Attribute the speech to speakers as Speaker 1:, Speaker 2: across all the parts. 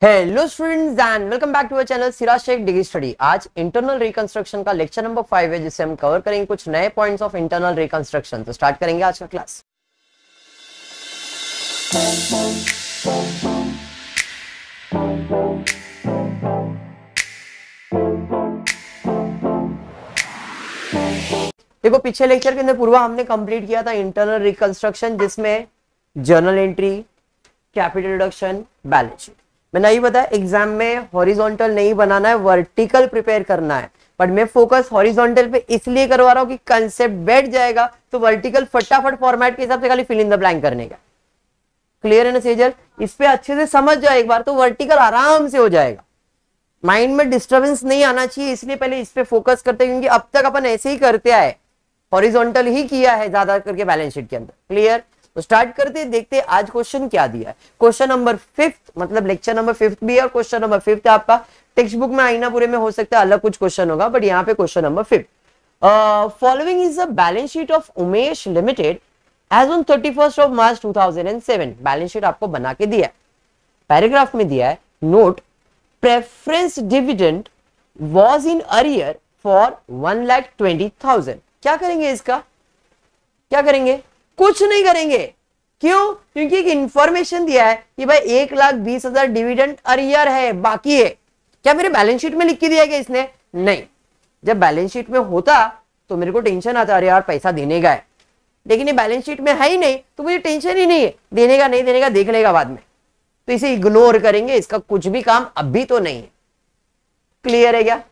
Speaker 1: Hello students and welcome back to our channel Siraj Shaikh degree study. आज internal reconstruction का lecture number 5 है, जिसे हम कवर करेंगे कुछ नए पॉइंट्स ऑफ इंटरनल रिकंस्ट्रक्शन। तो स्टार्ट करेंगे आज का क्लास। देखो, पिछले लेक्चर के अंदर पूर्वा हमने कंप्लीट किया था इंटरनल रिकंस्ट्रक्शन, जिसमें journal entry, capital reduction, balance sheet. मैंने यही बताया एग्जाम में हॉरिजॉन्टल नहीं बनाना है, वर्टिकल प्रिपेयर करना है। बट मैं फोकस हॉरिजॉन्टल पे इसलिए करवा रहा हूं कि कंसेप्ट बैठ जाएगा, तो वर्टिकल फटाफट फॉर्मेट के हिसाब से खाली फिल इन द ब्लैंक करने का। क्लियर है ना सेजल? इस पे अच्छे से समझ जाओ एक बार, तो वर्टिकल आराम से हो जाएगा। माइंड में डिस्टर्बेंस नहीं आना चाहिए, इसलिए पहले इस पे फोकस करते हैं, क्योंकि अब तक अपन ऐसे ही करते आए, हॉरिजॉन्टल ही किया है ज्यादा करके बैलेंस शीट के अंदर। क्लियर? तो स्टार्ट करते देखते आज क्वेश्चन क्या दिया है। क्वेश्चन नंबर 5, मतलब लेक्चर नंबर 5 भी है और क्वेश्चन नंबर 5 है आपका। टेक्स्ट बुक में आईनापुरे में हो सकता है अलग कुछ क्वेश्चन होगा, बट यहाँ पे question number 5। Following is the balance sheet of Umesh limited as on 31 March 2007। Balance sheet आपको बना के दिया है, पैराग्राफ में दिया है note preference dividend was in arrear for 1,20,000। क्या करेंगे इसका? क्या करेंगे? कुछ नहीं करेंगे। क्यों? क्योंकि एक इंफॉर्मेशन दिया है कि भाई 1,20,000 डिविडेंड अरियर है, बाकी है। क्या मेरे बैलेंस शीट में लिख के दिया है इसने? नहीं। जब बैलेंस शीट में होता तो मेरे को टेंशन आता, अरे यार पैसा देने का है, लेकिन ये बैलेंस शीट में है ही नहीं, तो मुझे टेंशन ही नहीं है, देने का नहीं देने का देख लेगा बाद में, तो इसे इग्नोर करेंगे, इसका कुछ भी काम अभी तो नहीं है। क्लियर है क्या?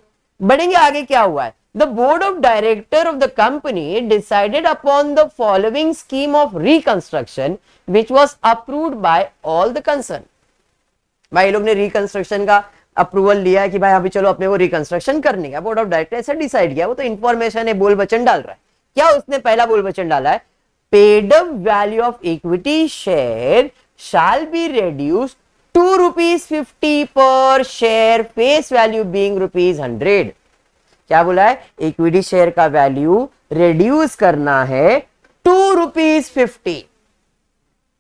Speaker 1: बढ़ेंगे आगे। क्या हुआ है? The board of director of the company decided upon the following scheme of reconstruction, which was approved by all the concerned. भाई लोग ने रिकंस्ट्रक्शन का अप्रूवल लिया है कि भाई अभी चलो अपने को रिकंस्ट्रक्शन करने का। बोर्ड ऑफ डायरेक्टर ऐसा डिसाइड किया, वो तो इंफॉर्मेशन है, बोल वचन डाल रहा है। क्या उसने पहला बोल वचन डाला है? Paid up value of equity share shall be reduced to ₹50 per share, face value being ₹100। क्या बोला है? इक्विटी शेयर का वैल्यू रिड्यूस करना है ₹2.50।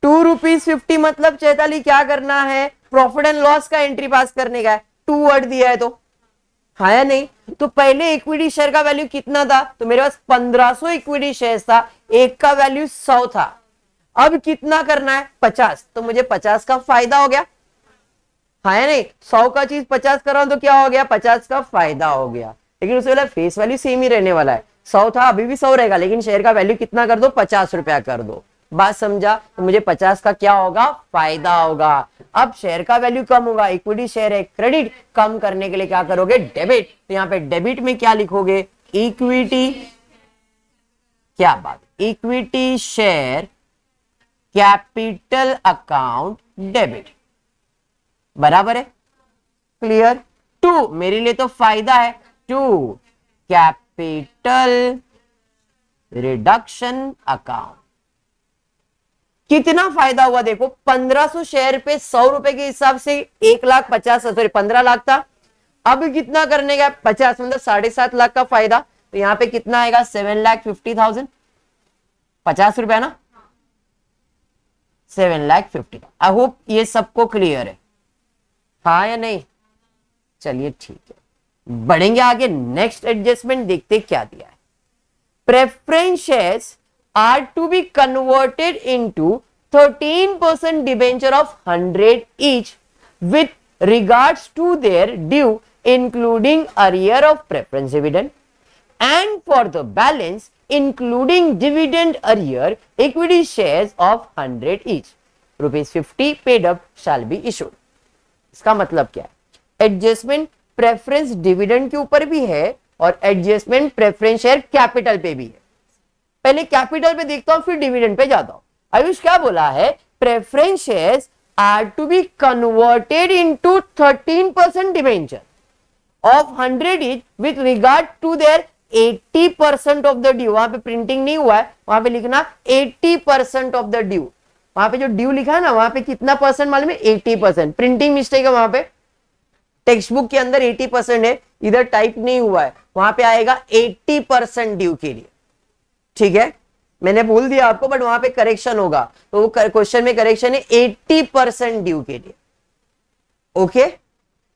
Speaker 1: ₹2.50 मतलब चैताली क्या करना है? प्रॉफिट एंड लॉस का एंट्री पास करने का है। 2 वर्ड दिया है तो हाँ या नहीं? तो पहले इक्विटी शेयर का वैल्यू कितना था? तो मेरे पास 1500 इक्विटी शेयर था, एक का वैल्यू 100 था। अब कितना करना है? 50। तो मुझे 50 का फायदा हो गया, हाँ या नहीं? 100 का चीज 50 कर रहा हूं तो क्या हो गया? 50 का फायदा हो गया। लेकिन उससे पहले फेस वैल्यू सेम ही रहने वाला है, 100 था अभी भी 100 रहेगा, लेकिन शेयर का वैल्यू कितना कर दो? 50 रुपया कर दो। बात समझा? तो मुझे 50 का क्या होगा? फायदा होगा। अब शेयर का वैल्यू कम होगा, इक्विटी शेयर है क्रेडिट, कम करने के लिए क्या करोगे? डेबिट। तो यहाँ पे डेबिट में क्या लिखोगे? इक्विटी, क्या बात, equity share capital account debit, बराबर है? क्लियर? 2 मेरे लिए तो फायदा है, 2 कैपिटल रिडक्शन अकाउंट। कितना फायदा हुआ देखो, 1500 शेयर पे 100 रुपए के हिसाब से 15 लाख था। अब कितना करने का? 50, मतलब 7.5 लाख का फायदा। तो यहां पे कितना आएगा? 7,50,000। 50 रुपया ना, 7,50,000। आई होप ये सबको क्लियर है, हाँ या नहीं? चलिए ठीक है, बढ़ेंगे आगे। नेक्स्ट एडजस्टमेंट देखते क्या दिया है। Preference shares are to be converted into 13% debenture of 100 each with regards to their due including arrear of preference dividend and for the balance including dividend arrear, equity shares of 100 each, ₹50 paid up shall be issued। इसका मतलब क्या है? Adjustment preference dividend के ऊपर भी है और adjustment preference share capital पे भी है। पहले कैपिटल पे देखता हूं, फिर डिविडेंड पे जाता हूं। आयुष क्या बोला है? Preference shares are to be converted into 13% debenture of 100 each with regard to their 80% of the due. वहां पे प्रिंटिंग नहीं हुआ है, वहां पे लिखना 80% ऑफ द ड्यू। वहां पे जो ड्यू लिखा है ना, वहां पे कितना परसेंट मालूम है? 80%। प्रिंटिंग मिस्टेक है, वहां पे टेक्स्ट बुक के अंदर 80% है, इधर टाइप नहीं हुआ है, वहां पे आएगा 80% ड्यू के लिए। ठीक है, मैंने बोल दिया आपको, बट वहां पे करेक्शन होगा, तो वो क्वेश्चन में करेक्शन है 80% ड्यू के लिए। ओके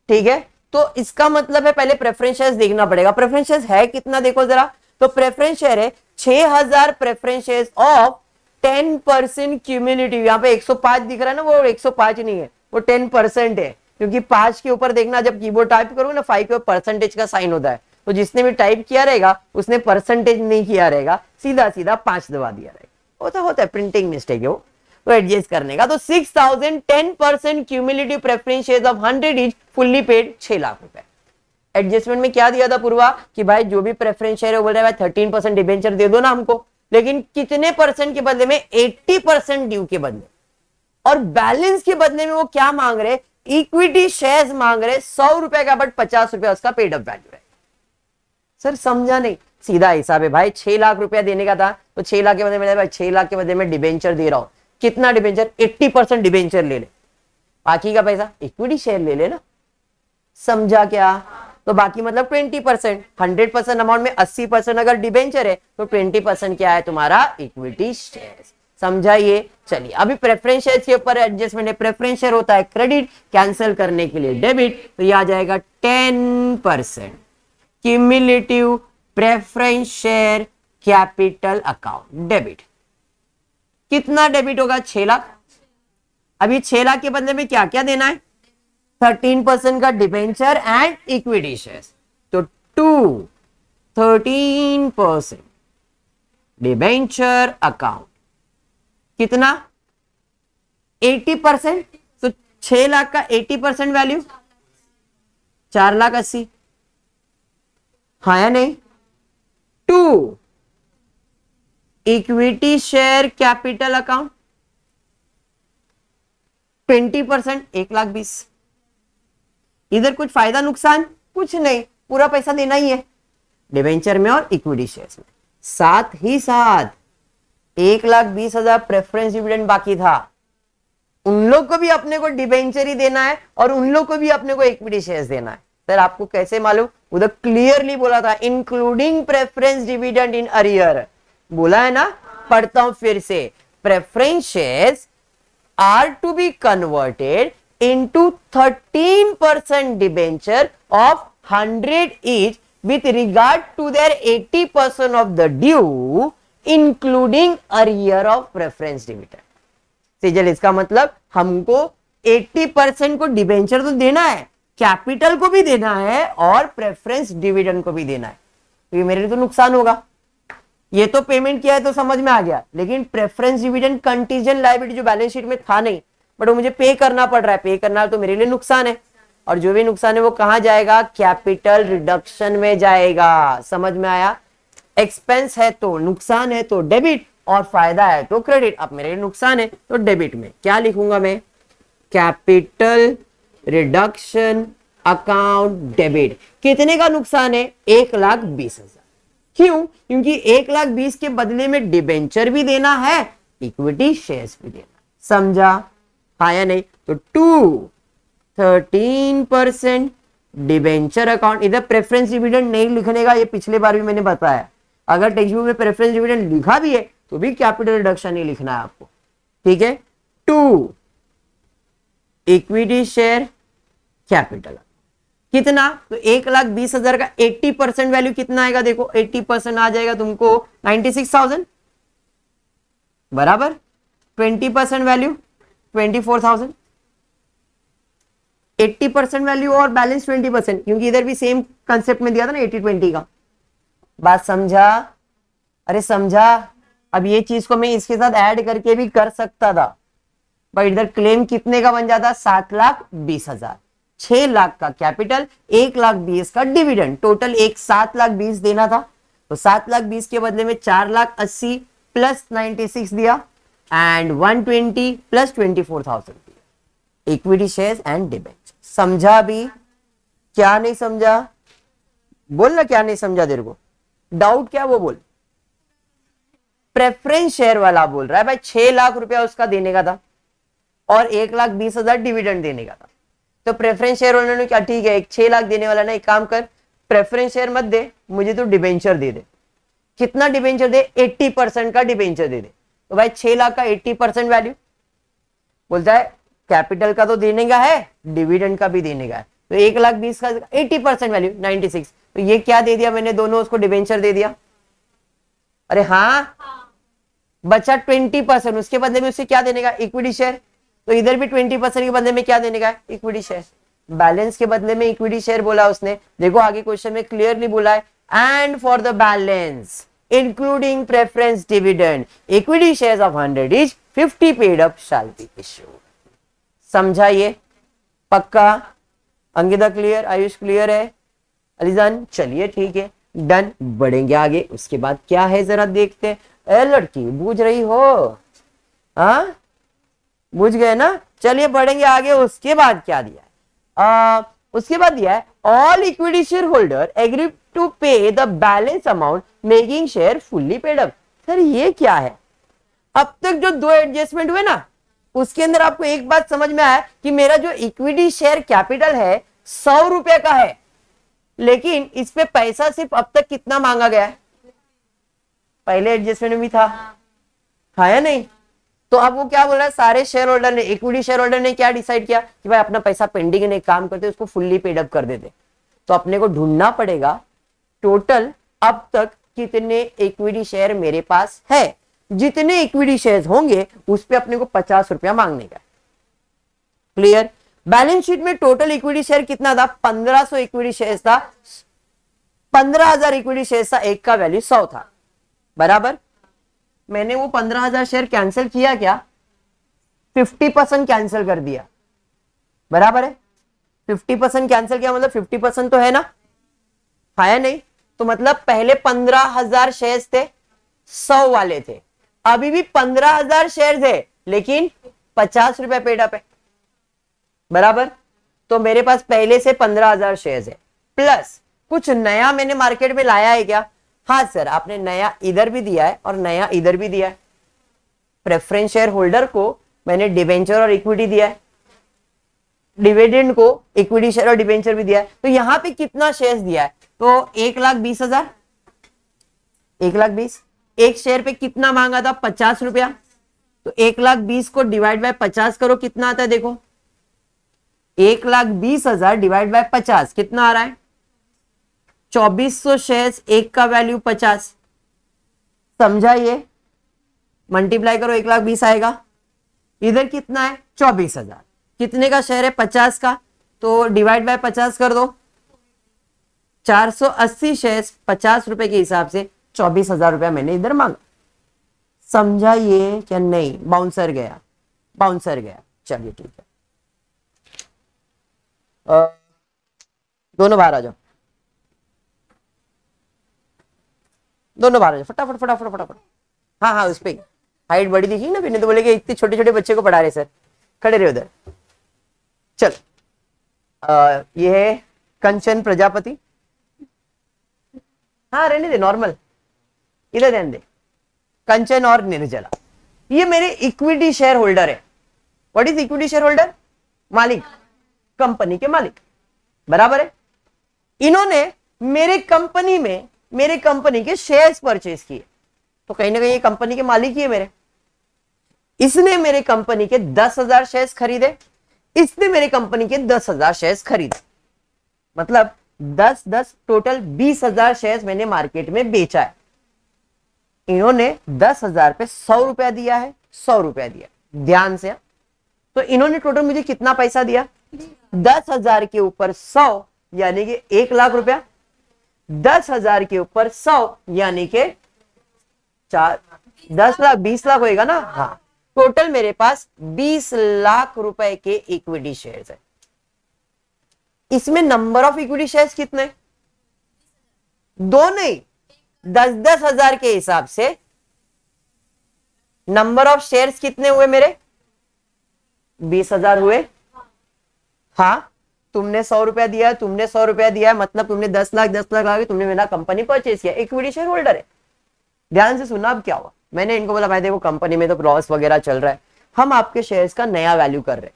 Speaker 1: ठीक है, तो इसका मतलब है पहले प्रेफरेंस शेयर्स देखना पड़ेगा। प्रेफरेंस शेयर्स है कितना देखो जरा, तो प्रेफरेंस शेयर है 6000 प्रेफरेंस शेयर्स ऑफ 10% क्यूमुलेटिव। यहाँ पे 105 दिख रहा है ना, वो 105 नहीं है, वो 10% है, क्योंकि 5 के ऊपर देखना जब कीबोर्ड टाइप करो ना 5 के ऊपर परसेंटेज का साइन होता है, तो जिसने भी टाइप किया रहेगा उसने परसेंटेज नहीं किया रहेगा, सीधा सीधा 5 दबा दिया रहेगा, होता है प्रिंटिंग मिस्टेक है वो, तो एडजस्ट करने का। तो 6000 10% cumulative preference shares of 100 is fully paid 6 lakh रुपए। एडजस्टमेंट में क्या दिया था पूर्वा कि भाई जो भी प्रेफरेंस शेयर है बोल रहा है 13% डिबेंचर दे दो ना हमको, लेकिन कितने परसेंट के बदले में, 80% ड्यू के बदले, और बैलेंस के बदले में वो क्या मांग रहे, इक्विटी शेयर्स मांग रहे 100 रुपए का, बट 50 रुपए उसका पेड अप वैल्यू है। सर समझा नहीं, सीधा हिसाब है भाई, 6 लाख रुपया देने का था तो 6 लाख के बदले में भाई 6 लाख के बदले में डिबेंचर दे रहा हूं, कितना डिबेंचर, 80% डिबेंचर ले ले, बाकी का पैसा इक्विटी शेयर ले ले ना, समझा क्या। तो बाकी मतलब 20%, 100% अमाउंट में 80% अगर डिबेंचर है तो 20% क्या है तुम्हारा, इक्विटी शेयर, समझा ये। चलिए अभी प्रेफरेंस शेयर के ऊपर एडजस्टमेंट है, प्रेफरेंस शेयर होता है क्रेडिट, कैंसिल करने के लिए डेबिट, तो ये आ जाएगा 10% cumulative preference share capital account debit. कितना डेबिट होगा, 6 लाख। अभी 6 लाख के बदले में क्या क्या देना है, 13% का डिबेंचर एंड इक्विटी शेयर्स, तो 13% डिबेंचर अकाउंट कितना, 80%, तो 6 लाख का 80% वैल्यू 4,80,000, हाँ या नहीं। 2 इक्विटी शेयर कैपिटल अकाउंट 20%, 1,20,000। इधर कुछ फायदा नुकसान कुछ नहीं, पूरा पैसा देना ही है डिबेंचर में और इक्विटी शेयर्स में। साथ ही साथ 1,20,000 प्रेफरेंस डिविडेंड बाकी था, उन लोग को भी अपने को डिबेंचर ही देना है और उन लोग को भी अपने को इक्विटी शेयर्स देना है। सर आपको कैसे मालूम, उधर क्लियरली बोला था including preference dividend in arrear, बोला है ना, पढ़ता हूं फिर से, preference shares are to be converted into 13% debenture of 100 each with regard to their 80% of the due including arrear of preference dividend। सीजल इसका मतलब हमको 80% को डिबेंचर तो देना है, कैपिटल को भी देना है और प्रेफरेंस डिविडेंड को भी देना है, तो ये मेरे लिए तो नुकसान होगा। ये तो पेमेंट किया है तो समझ में आ गया, लेकिन प्रेफरेंस डिविडेंड कंटीजेंट लायबिलिटी जो बैलेंस शीट में था नहीं, बट वो मुझे पे करना पड़ रहा है, पे करना तो मेरे लिए नुकसान है, और जो भी नुकसान है वो कहां जाएगा, कैपिटल रिडक्शन में जाएगा। समझ में आया, एक्सपेंस है तो नुकसान है तो डेबिट, और फायदा है तो क्रेडिट। अब मेरे लिए नुकसान है तो डेबिट में क्या लिखूंगा मैं, कैपिटल रिडक्शन अकाउंट डेबिट। कितने का नुकसान है, 1,20,000। क्यों, क्योंकि 1,20,000 के बदले में डिबेंचर भी देना है, इक्विटी शेयर्स भी देना, समझा हाँ या नहीं। तो 13% डिबेंचर अकाउंट, इधर प्रेफरेंस डिविडेंड नहीं लिखने का, ये पिछले बार भी मैंने बताया, अगर टेक्स्ट बुक में प्रेफरेंस डिविडेंड लिखा भी है तो भी कैपिटल रिडक्शन ही लिखना है आपको, ठीक है। 2 इक्विटी शेयर कैपिटल कितना, तो 1,20,000 का 80% वैल्यू कितना आएगा, देखो 80% आ जाएगा तुमको 96,000 बराबर, 20% वैल्यू 24,000, 80% वैल्यू और बैलेंस 20%, क्योंकि इधर भी सेम कंसेप्ट में दिया था ना 80-20 का। बात समझा, अरे समझा। अब ये चीज को मैं इसके साथ ऐड करके भी कर सकता था, बट इधर क्लेम कितने का बन जाता, 7,20,000, 6 लाख का कैपिटल, 1,20,000 का डिविडेंड, टोटल 7,20,000 देना था, तो 7,20,000 के बदले में 4,80,000 प्लस 96 दिया एंड 120 प्लस 24,000 दिया, इक्विटी शेयर्स एंड डिबेंचर। समझा भी, क्या नहीं समझा, बोल ना क्या नहीं समझा, तेरे को डाउट क्या वो बोल। प्रेफरेंस शेयर वाला बोल रहा है भाई 6 लाख रुपया उसका देने का था और 1,20,000 डिविडेंड देने का था, तो प्रेफरेंस शेयर वाले ने क्या, ठीक है 6 लाख देने वाला ना, एक काम कर प्रेफरेंस शेयर मत दे मुझे, तो डिबेंचर दे दे। कितना डिबेंचर दे, 80% का डिबेंचर दे दे, तो भाई 6 लाख का 80% वैल्यू बोलता है कैपिटल का तो देने का है, डिविडेंड का भी देने का है, तो 1,20,000 का 80% वैल्यू 96, तो ये क्या दे दिया मैंने, दोनों उसको डिबेंचर दे दिया। अरे हाँ, बचा 20%, उसके बदले में उसे क्या देने का, इक्विटी शेयर, तो इधर भी 20% के बदले में क्या देने का, इक्विटी शेयर। बैलेंस के बदले में इक्विटी शेयर बोला उसने, देखो आगे क्वेश्चन में क्लियरली बोला है, and for the balance including preference dividend equity shares of 100 each 50 paid up shall be issued. समझा ये? पक्का? अंकिता क्लियर? आयुष क्लियर है? अलीजान चलिए ठीक है, डन। बढ़ेंगे आगे, उसके बाद क्या है जरा देखते हैं। ए लड़की बूझ रही हो? हाँ बुझ गए ना? चलिए बढ़ेंगे आगे, उसके बाद क्या दिया है? उसके बाद दिया है all equity share holder agree to pay the balance amount making share fully paid up. Sir ये क्या है? अब तक जो दो एडजस्टमेंट हुए ना, उसके अंदर आपको एक बात समझ में आया कि मेरा जो इक्विटी शेयर कैपिटल है 100 रुपए का है, लेकिन इस पे पैसा सिर्फ अब तक कितना मांगा गया है? पहले एडजस्टमेंट में भी था या नहीं? तो अब वो क्या बोल रहा है, सारे शेयर होल्डर ने, इक्विटी शेयर होल्डर ने क्या डिसाइड किया कि भाई अपना पैसा पेंडिंग है, काम करते उसको फुल्ली पेड अप कर देते। तो अपने को ढूंढना पड़ेगा टोटल अब तक कितने इक्विटी शेयर मेरे पास है, जितने इक्विटी शेयर होंगे उस पे अपने को 50 रुपया मांगने का। क्लियर? बैलेंस शीट में टोटल इक्विटी शेयर कितना था? 1500 इक्विटी शेयर था, 15,000 इक्विटी शेयर था, एक का वैल्यू 100 था, बराबर। मैंने वो 15,000 शेयर कैंसिल किया क्या? 50% कैंसिल कर दिया, बराबर है। 50% कैंसिल किया मतलब 50% तो है ना, है नहीं? तो मतलब पहले 15,000 शेयर थे, 100 वाले थे, अभी भी 15,000 शेयर थे, लेकिन 50 रुपए पेड अप है, बराबर। तो मेरे पास पहले से 15,000 शेयर है, प्लस कुछ नया मैंने मार्केट में लाया है क्या? हाँ सर, आपने नया इधर भी दिया है और नया इधर भी दिया है। प्रेफरेंस शेयर होल्डर को मैंने डिबेंचर और इक्विटी दिया है, डिविडेंड को इक्विटी शेयर और डिबेंचर भी दिया है। तो यहां पे कितना शेयर्स दिया है? तो 1,20,000, 1,20,000, एक शेयर पे कितना मांगा था? 50 रुपया। तो 1,20,000 को डिवाइड बाय 50 करो, कितना आता है देखो, 1,20,000 डिवाइड बाय 50 कितना आ रहा है? 2400 शेयर्स, एक का वैल्यू 50। समझा ये? मल्टीप्लाई करो, 1,20,000 आएगा। इधर कितना है? 24,000। कितने का शेयर है? 50 का, तो डिवाइड बाय 50 कर दो, 480 शेयर्स 50 रुपए के हिसाब से 24,000 रुपया मैंने इधर मांगा। समझा ये क्या? नहीं, बाउंसर गया, बाउंसर गया। चलिए ठीक है, दोनों बाहर आ जाओ, दोनों बाहर आ जाओ, फटाफट फटाफट फटाफट। हाँ हाँ, उस पे हाइट बड़ी दिखी ना, फिर नहीं तो बोले कि इतने छोटे छोटे बच्चे को पढ़ा रहे सर, खड़े रहे उधर। चल, ये है कंचन प्रजापति। हाँ रहने दे, नॉर्मल, इधर रहने दे। कंचन और निर्जला, ये मेरे इक्विटी शेयर होल्डर है। What is equity share holder? मालिक, कंपनी के मालिक, बराबर है। इन्होंने मेरे कंपनी में, मेरे कंपनी के शेयर्स परचेज किए, तो कहीं ना कहीं ये कंपनी के मालिक ही है मेरे। इसने मेरे कंपनी के 10,000 शेयर्स खरीदे, इसने मेरे कंपनी के 10,000 शेयर्स खरीदे, मतलब 10-10 टोटल 20,000 शेयर्स मैंने मार्केट में बेचा है। इन्होंने 10,000 पे 100 रुपया दिया है, 100 रुपया दिया, ध्यान से। तो इन्होंने टोटल मुझे कितना पैसा दिया? 10,000 के ऊपर 100 यानी कि 1,00,000 रुपया, 10,000 के ऊपर 100 यानी कि 10 लाख, 20 लाख होएगा ना। हाँ, टोटल मेरे पास 20 लाख रुपए के इक्विटी शेयर्स है। इसमें नंबर ऑफ इक्विटी शेयर्स कितने? दो नहीं, 10-10 हजार के हिसाब से नंबर ऑफ शेयर्स कितने हुए मेरे? 20,000 हुए। हाँ, तुमने 100 रुपया दिया, तुमने 100 रुपया दिया, मतलब तुमने 10 लाख आगे तुमने मेरा कंपनी परचेज किया, इक्विटी शेयर होल्डर है। ध्यान से सुनना, अब क्या हुआ, मैंने इनको बोला भाई देखो कंपनी में तो लॉस वगैरह चल रहा है, हम आपके शेयर्स का नया वैल्यू कर रहे हैं,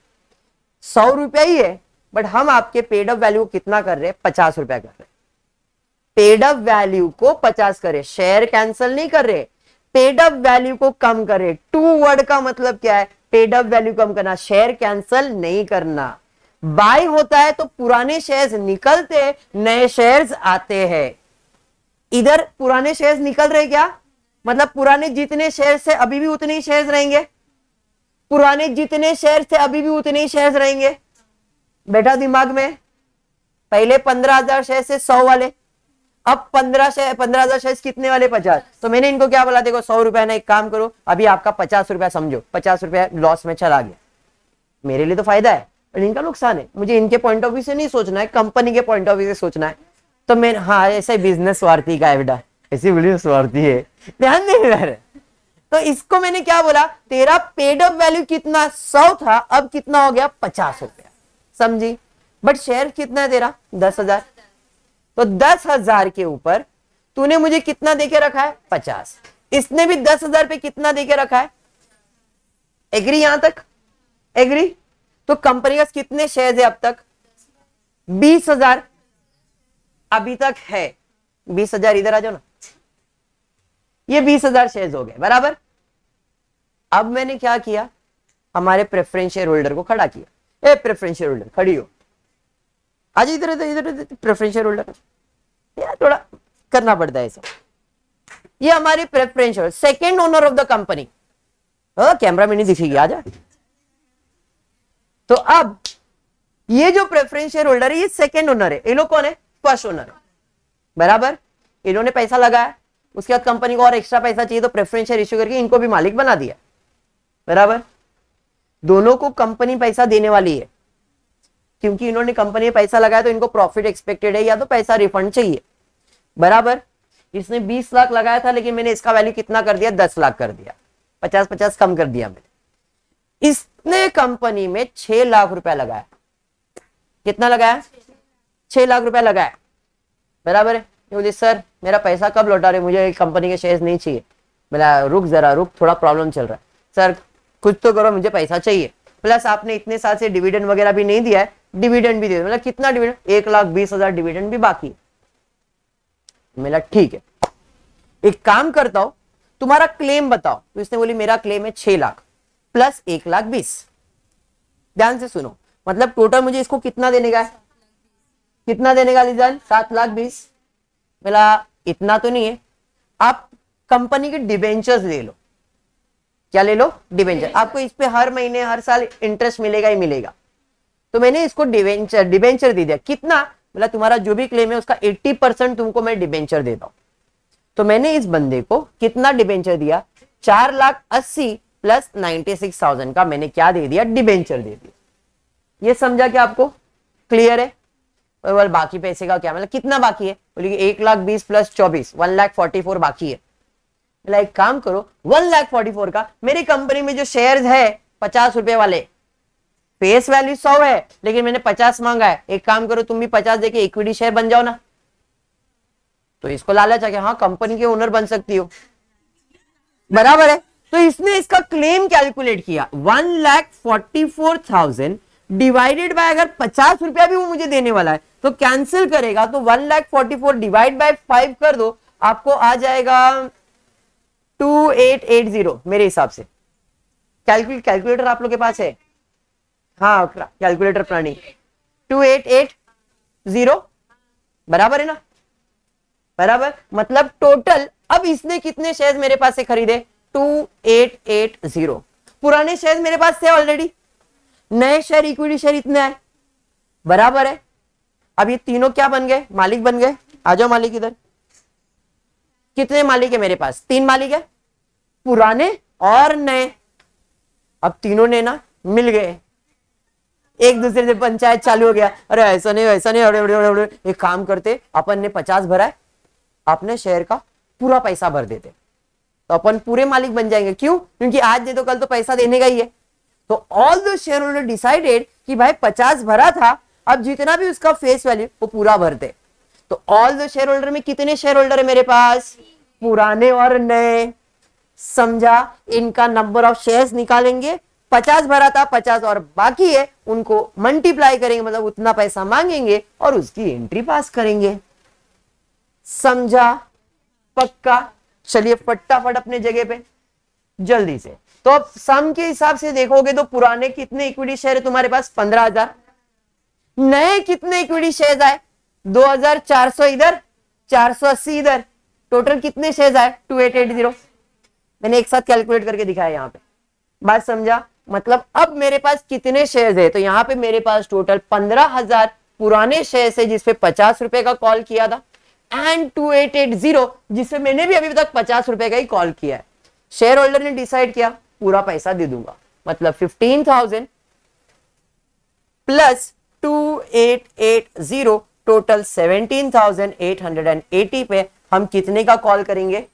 Speaker 1: 100 रुपया ही है, बट हम आपके पेड अप वैल्यू कितना कर रहे हैं? 50 रुपया कर रहे हैं। पेड अप वैल्यू को 50 करे, शेयर कैंसिल नहीं कर रहे, पेड अप वैल्यू को कम करे। टू वर्ड का मतलब क्या है? पेड अप वैल्यू कम करना, शेयर कैंसल नहीं करना। बाय होता है तो पुराने शेयर्स निकलते, नए शेयर्स आते हैं। इधर पुराने शेयर्स निकल रहे क्या, मतलब पुराने जितने शेयर्स थे अभी भी उतने ही शेयर्स रहेंगे, पुराने जितने शेयर्स थे अभी भी उतने ही शेयर्स रहेंगे। बेटा दिमाग में, पहले 15,000 शेयर से 100 वाले, अब 15,000 शेयर कितने वाले, 50। तो मैंने इनको क्या बोला, देखो 100 रुपया ना, एक काम करो अभी आपका 50 रुपया समझो, 50 रुपया लॉस में चला गया, मेरे लिए तो फायदा है और इनका नुकसान है। मुझे इनके पॉइंट ऑफ व्यू से नहीं सोचना है, कंपनी के पॉइंट ऑफ व्यू से सोचना है। तो मैं, हाँ ऐसा बिजनेस स्वार्थी का है बेटा, ऐसी वीडियो स्वार्थी है, ध्यान नहीं दे रहे। तो इसको मैंने क्या बोला, तेरा पेड अप वैल्यू कितना 100 था, अब कितना हो गया 50 रुपया, समझी। बट शेयर कितना है तेरा 10,000, तो 10,000 के ऊपर तूने मुझे कितना देके रखा है 50, इसने भी 10,000 पे कितना देके रखा है, एग्री यहां तक, एग्री। तो कंपनी का कितने शेयर है अब तक 20,000 अभी तक है, 20,000 इधर आ जाओ ना, ये 20,000 शेयर हो गए बराबर। अब मैंने क्या किया, हमारे प्रेफरेंस शेयर होल्डर को खड़ा किया, ए प्रेफरेंस शेयर होल्डर खड़ी हो, आज इधर इधर प्रेफरेंस शेयर होल्डर, यार थोड़ा करना पड़ता है सब। ये हमारी preference share, second owner of the company, camera में नहीं दिखेगी, आ जा। तो अब ये जो प्रेफरेंस शेयर होल्डर है ये सेकेंड ओनर है, ये लोग कौन है, फर्स्ट ओनर बराबर। इन्होंने पैसा लगाया, उसके बाद कंपनी को और एक्स्ट्रा पैसा चाहिए तो प्रेफरेंस शेयर इश्यू करके इनको भी मालिक बना दिया बराबर। दोनों को कंपनी पैसा देने वाली है, क्योंकि इन्होंने कंपनी में पैसा लगाया तो इनको प्रॉफिट एक्सपेक्टेड है या तो पैसा रिफंड चाहिए बराबर। इसने 20 लाख लगाया था, लेकिन मैंने इसका वैल्यू कितना कर दिया 10 लाख कर दिया, 50-50 कम कर दिया मैंने। इसने कंपनी में 6 लाख रुपया लगाया, कितना लगाया 6 लाख रुपया लगाया बराबर है। बोले सर मेरा पैसा कब लौटा रहे, मुझे कंपनी के शेयर्स नहीं चाहिए। बोला रुक जरा रुक, थोड़ा प्रॉब्लम चल रहा है, सर कुछ तो करो, मुझे पैसा चाहिए, प्लस आपने इतने साल से डिविडेंड वगैरह भी नहीं दिया है, डिविडेंड भी दे दो। मतलब कितना डिविडेंड, 1,20,000 डिविडेंड भी बाकी है। मेरा ठीक है, एक काम करता हूं, तुम्हारा क्लेम बताओ। तो इसने बोली मेरा क्लेम है 6 लाख प्लस 1,20,000। ध्यान से सुनो, मतलब टोटल मुझे इसको कितना देने का है, कितना देने का लीजान 7,20,000। बोला इतना तो नहीं है, आप कंपनी के डिबेंचर्स ले लो। क्या ले लो, डिबेंचर। आपको इस पे हर महीने हर साल इंटरेस्ट मिलेगा ही मिलेगा। तो मैंने इसको डिबेंचर दे दिया। कितना, बोला तुम्हारा जो भी क्लेम है उसका 80% तुमको मैं डिबेंचर देता हूं। तो मैंने इस बंदे को कितना डिबेंचर दिया, 4,80,000 प्लस 96,000 का मैंने क्या दे दिया, डिबेंचर दे दिया। ये समझा क्या आपको, क्लियर है। और बाकी पैसे का क्या, मतलब कितना बाकी है, बोलिए 1,20,000 प्लस 24, 1,44,000 बाकी है। मतलब एक काम करो, 1,44,000 का मेरी कंपनी में जो शेयर्स है 50 रुपए वाले, फेस वैल्यू 100 है लेकिन मैंने 50 मांगा है, एक काम करो तुम भी 50 देके इक्विटी शेयर बन जाओ ना। तो इसको लालच आ गया, हाँ कंपनी के ओनर बन सकती हो बराबर है। तो इसने इसका क्लेम कैलकुलेट किया, 1,44,000 डिवाइडेड बाय, अगर 50 रुपया भी वो मुझे देने वाला है तो कैंसिल करेगा, तो 1,44,000 डिवाइड बाय 5 कर दो, आपको आ जाएगा 2,880 मेरे हिसाब से। कैलकुलेटर आप लोग के पास है, हाँ कैलकुलेटर प्राणी, 2,880 बराबर है ना, बराबर। मतलब टोटल अब इसने कितने शेयर्स मेरे पास से खरीदे, 2,880। पुराने शेयर्स मेरे पास थे ऑलरेडी, नए शेयर इक्विटी शेयर इतने आए बराबर है। अब ये तीनों क्या बन गए, मालिक बन गए। आ जाओ मालिक इधर, कितने मालिक है मेरे पास, 3 मालिक है, पुराने और नए। अब तीनों ने ना मिल गए, एक दूसरे से पंचायत चालू हो गया, अरे ऐसा नहीं वैसा नहीं, अरे एक काम करते, अपन ने 50 भरा है, अपने शेयर का पूरा पैसा भर देते तो अपन पूरे मालिक बन जाएंगे। क्यों, क्योंकि आज दे तो कल तो पैसा देने का ही है। तो all the share holder decided कि भाई 50 भरा था, अब जितना भी उसका फेस वैल्यू वो पूरा भरते। तो ऑल द शेयर होल्डर में कितने शेयर होल्डर है मेरे पास, पुराने और नए। समझा, इनका नंबर ऑफ शेयर्स निकालेंगे, 50 भरा था, 50 और बाकी है, उनको मल्टीप्लाई करेंगे, मतलब उतना पैसा मांगेंगे और उसकी एंट्री पास करेंगे। समझा, पक्का। चलिए फटाफट अपने जगह पे जल्दी से तो अब सम के हिसाब से देखोगे तो पुराने कितने इक्विटी शेयर है तुम्हारे पास? 15,000। नए कितने इक्विटी शेयर आए? 2,400 इधर, 480 इधर, टोटल कितने शेयर आए? 2880। मैंने एक साथ कैलकुलेट करके दिखाया यहाँ पे, बात समझा? मतलब अब मेरे पास कितने शेयर्स है? तो यहाँ पे मेरे पास टोटल 15,000 पुराने शेयर्स है जिसपे 50 रुपए का कॉल किया था, एंड 2880 जिससे मैंने भी अभी तक 50 रुपए का ही कॉल किया है। शेयर होल्डर ने डिसाइड किया पूरा पैसा दे दूंगा, मतलब 15,000 प्लस 2880 टोटल 17,880 पे हम कितने का कॉल करेंगे?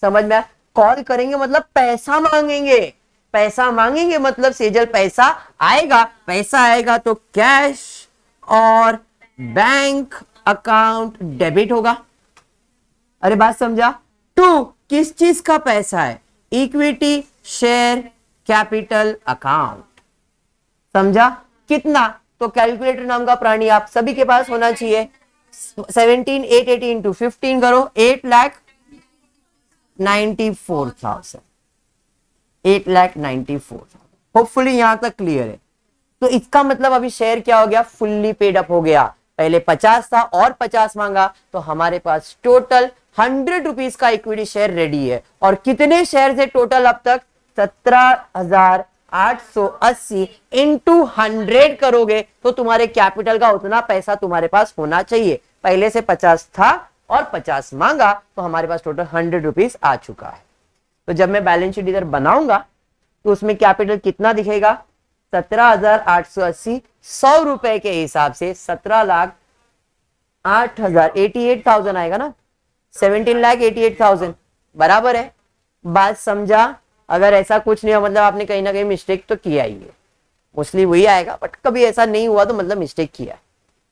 Speaker 1: समझ में? कॉल करेंगे मतलब पैसा मांगेंगे। पैसा मांगेंगे मतलब सेजल पैसा आएगा, पैसा आएगा तो कैश और बैंक अकाउंट डेबिट होगा। अरे बात समझा? टू किस चीज का पैसा है? Equity share capital account. समझा? कितना? तो कैलकुलेटर नाम का प्राणी आप सभी के पास होना चाहिए। 17,880 इंटू 15 करो, 8,94,000। 8,94,000। होपफुली यहां तक क्लियर है। तो इसका मतलब अभी शेयर क्या हो गया? फुल्ली पेड अप हो गया। पहले 50 था और 50 मांगा तो हमारे पास टोटल 100 रुपीज का इक्विटी शेयर रेडी है। और कितने शेयर है टोटल अब तक? 17,880 इंटू 100 करोगे तो तुम्हारे कैपिटल का उतना पैसा तुम्हारे पास होना चाहिए। पहले से 50 था और 50 मांगा तो हमारे पास टोटल 100 रुपीज आ चुका है। तो जब मैं बैलेंस शीट इधर बनाऊंगा तो उसमें कैपिटल कितना दिखेगा? 17,880 100 रुपए के हिसाब से 17,08,088,000 आएगा ना, 17,88,000 बराबर है। बात समझा? अगर ऐसा कुछ नहीं हो मतलब आपने कहीं ना कहीं मिस्टेक तो किया ही है, मोस्टली वही आएगा, बट कभी ऐसा नहीं हुआ तो मतलब मिस्टेक किया है।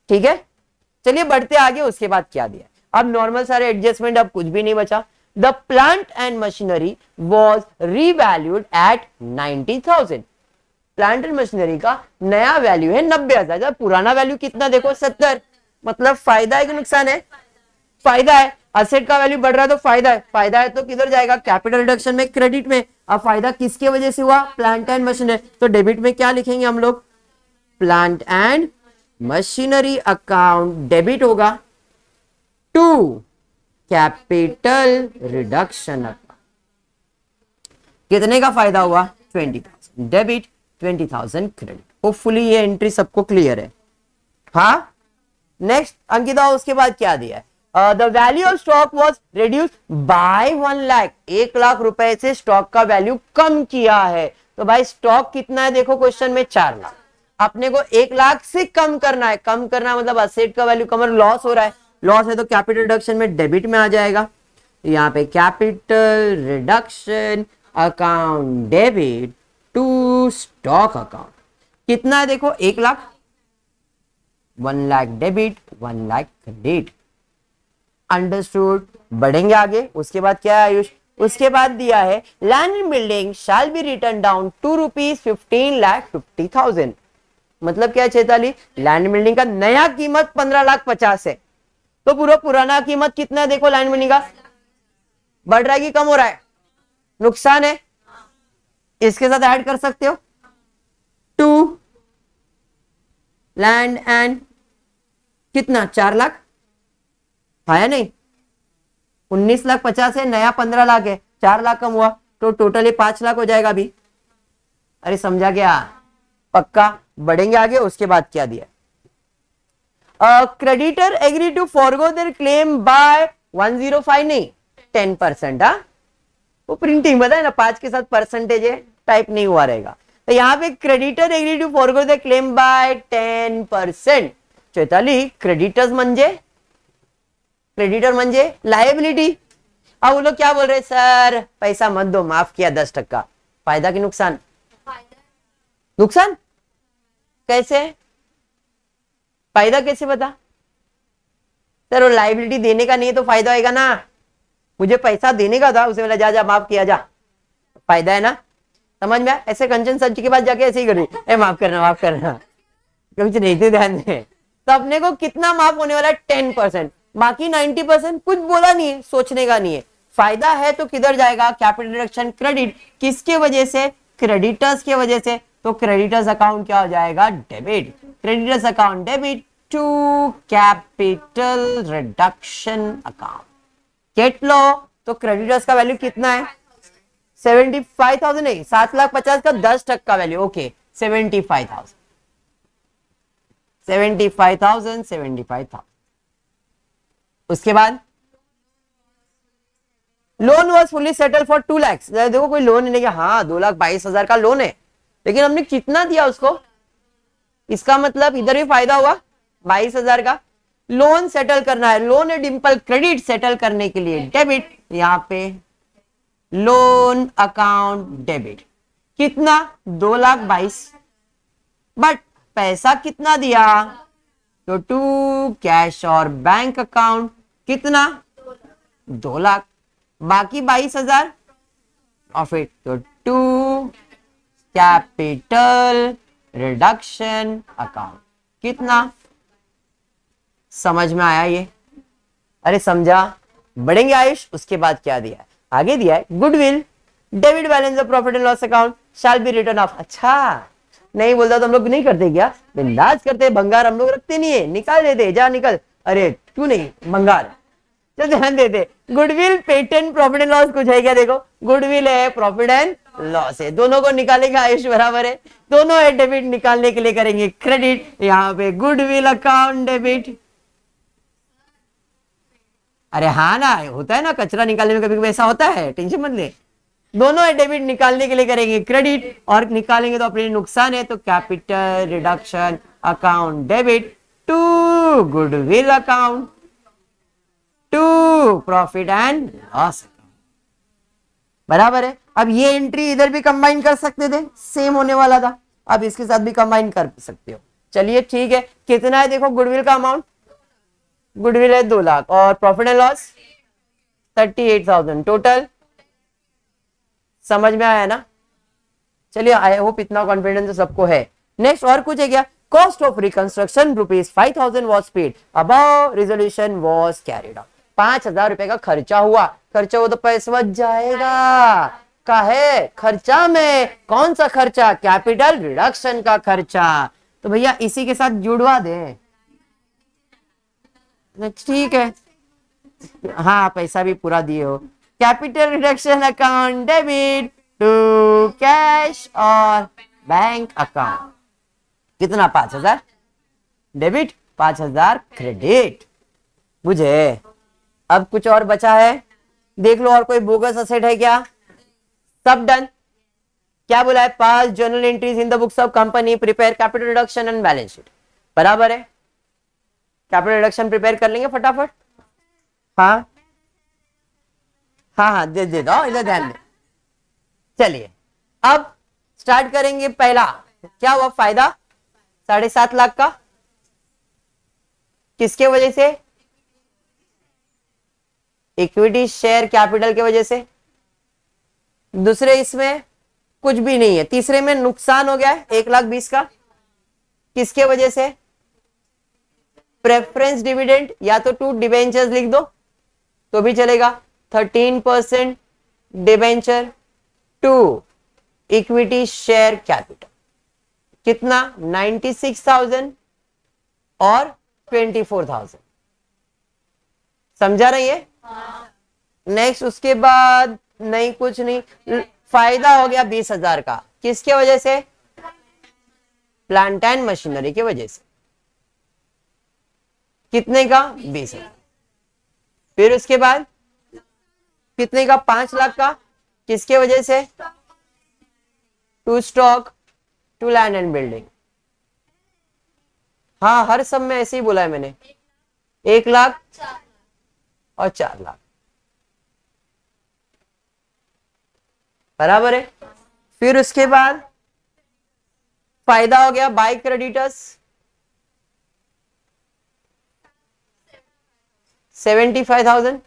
Speaker 1: ठीक है, चलिए बढ़ते आगे। उसके बाद क्या दिया? अब नॉर्मल सारे एडजस्टमेंट, अब कुछ भी नहीं बचा। The plant and machinery was revalued at 90,000। Plant and machinery का नया वैल्यू है 90,000। पुराना वैल्यू कितना देखो? 70। मतलब फायदा है कि नुकसान है? फायदा है। असेट का वैल्यू बढ़ रहा है तो फायदा है। फायदा है तो किधर जाएगा? कैपिटल रिडक्शन में, क्रेडिट में। अब फायदा किसकी वजह से हुआ? Plant and machinery. तो डेबिट में क्या लिखेंगे हम लोग? Plant and machinery account debit होगा टू कैपिटल रिडक्शन अकाउंट। कितने का फायदा हुआ? 20,000 डेबिट, 20,000 क्रेडिट। होपफुली ये एंट्री सबको क्लियर है। हाँ, नेक्स्ट अंकिता, उसके बाद क्या दिया है? The value of stock was reduce by 1 lakh. 1 lakh रुपए से स्टॉक का वैल्यू कम किया है। तो भाई स्टॉक कितना है देखो क्वेश्चन में? 4 लाख। अपने को 1 लाख से कम करना है। कम करना है मतलब असेट का वैल्यू कम, लॉस हो रहा है। लॉस है तो कैपिटल रिडक्शन में डेबिट में आ जाएगा। यहाँ पे capital reduction account debit to stock account. कितना है देखो? 1 lakh. 1 lakh debit, 1 lakh credit. Understood? बढ़ेंगे आगे। उसके बाद क्या है आयुष? उसके बाद दिया है land building shall be written down to rupees 15,50,000। मतलब क्या चेताली? लैंड बिल्डिंग का नया कीमत 15,50,000 है तो पूरा पुराना कीमत कितना है देखो? लैंड बिल्डिंग का बढ़ रहा है कि कम हो रहा है? नुकसान है। इसके साथ ऐड कर सकते हो टू लैंड एंड कितना? 4 लाख है नहीं? 19,50,000 है, नया 15 लाख है, 4 लाख कम हुआ तो टोटल ये 5 लाख हो जाएगा अभी। अरे समझा क्या? पक्का? बढ़ेंगे आगे। उसके बाद क्या दिया? Creditor agree to forgo their claim by 105 नहीं 10%। हाँ, वो प्रिंटिंग बताए ना, 5 के साथ परसेंटेज है, टाइप नहीं हुआ रहेगा। तो यहाँ पे creditor agree to forgo their claim by 10%। Chaitali creditors म्हणजे? क्रेडिटर म्हणजे लायबिलिटी। अब वो लोग क्या बोल रहे? सर पैसा मत दो, माफ किया 10%। फायदा कि नुकसान? नुकसान। कैसे? फायदा कैसे बता? सर वो लायबिलिटी देने का नहीं है तो फायदा होगा ना। मुझे पैसा देने का था, उसे बोला जा जा माफ किया जा, फायदा है ना। समझ में? ऐसे कंचन सर जी के पास जाके ऐसे ही करी, ए माफ करना माफ करना, कुछ नहीं थे ध्यान दे। तो अपने को कितना माफ होने वाला है? 10%। बाकी 90% कुछ बोला नहीं है, सोचने का नहीं है। फायदा है तो किधर जाएगा, कैपिटल रिडक्शन क्रेडिट, किसके वजह से, क्रेडिटर्स के वजह से, तो क्रेडिटर्स अकाउंट क्या हो जाएगा, debit, creditors account debit to capital reduction account. Get लो, तो क्रेडिटर्स का वैल्यू कितना है, 75,000 नहीं, 7,50,000 का 10% का वैल्यू, ओके 75,000, 75,000, 75,000। उसके बाद loan was fully settle for 2 lakh. देखो कोई लोन नहीं, हाँ 2,22,000 का लोन है, लेकिन हमने कितना दिया उसको, इसका मतलब इधर भी फायदा हुआ 22,000 का। लोन सेटल करना है, लोन है डिंपल, क्रेडिट सेटल करने के लिए डेबिट, यहाँ पे लोन अकाउंट डेबिट, कितना 2,22,000, बट पैसा कितना दिया, तो टू कैश और बैंक अकाउंट कितना 2 लाख, बाकी 22,000 और फिर तो टू कैपिटल रिडक्शन अकाउंट, कितना, समझ में आया ये, अरे समझा, बढ़ेंगे आयुष। उसके बाद क्या दिया है, आगे दिया है goodwill debit balance of profit and loss account shell be written off. अच्छा नहीं बोलता तो हम लोग नहीं करते क्या, बिंदास करते, भंगार हम लोग रखते नहीं है, निकाल देते, जा निकल, अरे क्यों नहीं भंगार, चल ध्यान देते। Goodwill patent profit and loss कुछ है क्या, देखो गुडविल है प्रॉफिट एंड लॉस है, दोनों को निकालेगा आयुष बराबर है, दोनों है डेबिट, निकालने के लिए करेंगे क्रेडिट, यहाँ पे गुडविल अकाउंट डेबिट। अरे हाँ ना, होता है ना कचरा निकालने में कभी कभी ऐसा होता है, टेंशन मत ले, दोनों है डेबिट, निकालने के लिए करेंगे क्रेडिट, और निकालेंगे तो अपने नुकसान है, तो capital reduction account debit to goodwill account to profit and loss account, बराबर है। अब ये एंट्री इधर भी कंबाइन कर सकते थे, सेम होने वाला था, अब इसके साथ भी कंबाइन कर सकते हो, चलिए ठीक है। कितना है देखो गुडविल का अमाउंट, गुडविल है 2 लाख और प्रॉफिट एंड लॉस 38,000 टोटल, समझ में आया ना, चलिए आई होप इतना कॉन्फिडेंस सबको है। नेक्स्ट और कुछ है क्या, cost of reconstruction ₹5,000 was paid, above resolution was carried out, 5,000 रुपए का खर्चा हुआ, खर्चा हो तो पैसा बच जाएगा, का है खर्चा में, कौन सा खर्चा, कैपिटल रिडक्शन का खर्चा, तो भैया इसी के साथ जुड़वा दे, ठीक है, हाँ पैसा भी पूरा दिए हो, capital reduction account debit to cash और बैंक अकाउंट, कितना 5,000 डेबिट 5,000 क्रेडिट, बुझे। अब कुछ और बचा है, देख लो और कोई बोगस असेट है क्या, सब डन, क्या बोला है, पास journal entries in the books of company, prepare capital reduction and balance sheet, बराबर है, कैपिटल रिडक्शन प्रिपेयर कर लेंगे फटाफट, हाँ हाँ हाँ दे दो इधर ध्यान दे। चलिए अब स्टार्ट करेंगे, पहला क्या हुआ, फायदा 7.5 लाख का, किसके वजह से, इक्विटी शेयर कैपिटल के वजह से, दूसरे इसमें कुछ भी नहीं है, तीसरे में नुकसान हो गया है 1,20,000 का, किसके वजह से, प्रेफरेंस डिविडेंड, या तो 2 डिबेंचर्स लिख दो तो भी चलेगा, 13% debenture to equity share capital, कितना 96,000 और 24,000, समझा रही है। नेक्स्ट उसके बाद नहीं कुछ नहीं, फायदा हो गया 20,000 का, किसके वजह से, प्लांट एंड मशीनरी की वजह से, कितने का 20,000, फिर उसके बाद कितने का 5 लाख का, किसके वजह से, to stock to land and building, हाँ हर सब में ऐसे ही बोला है मैंने, 1 लाख और 4 लाख, बराबर है। फिर उसके बाद फायदा हो गया बाय क्रेडिटर्स 75,000,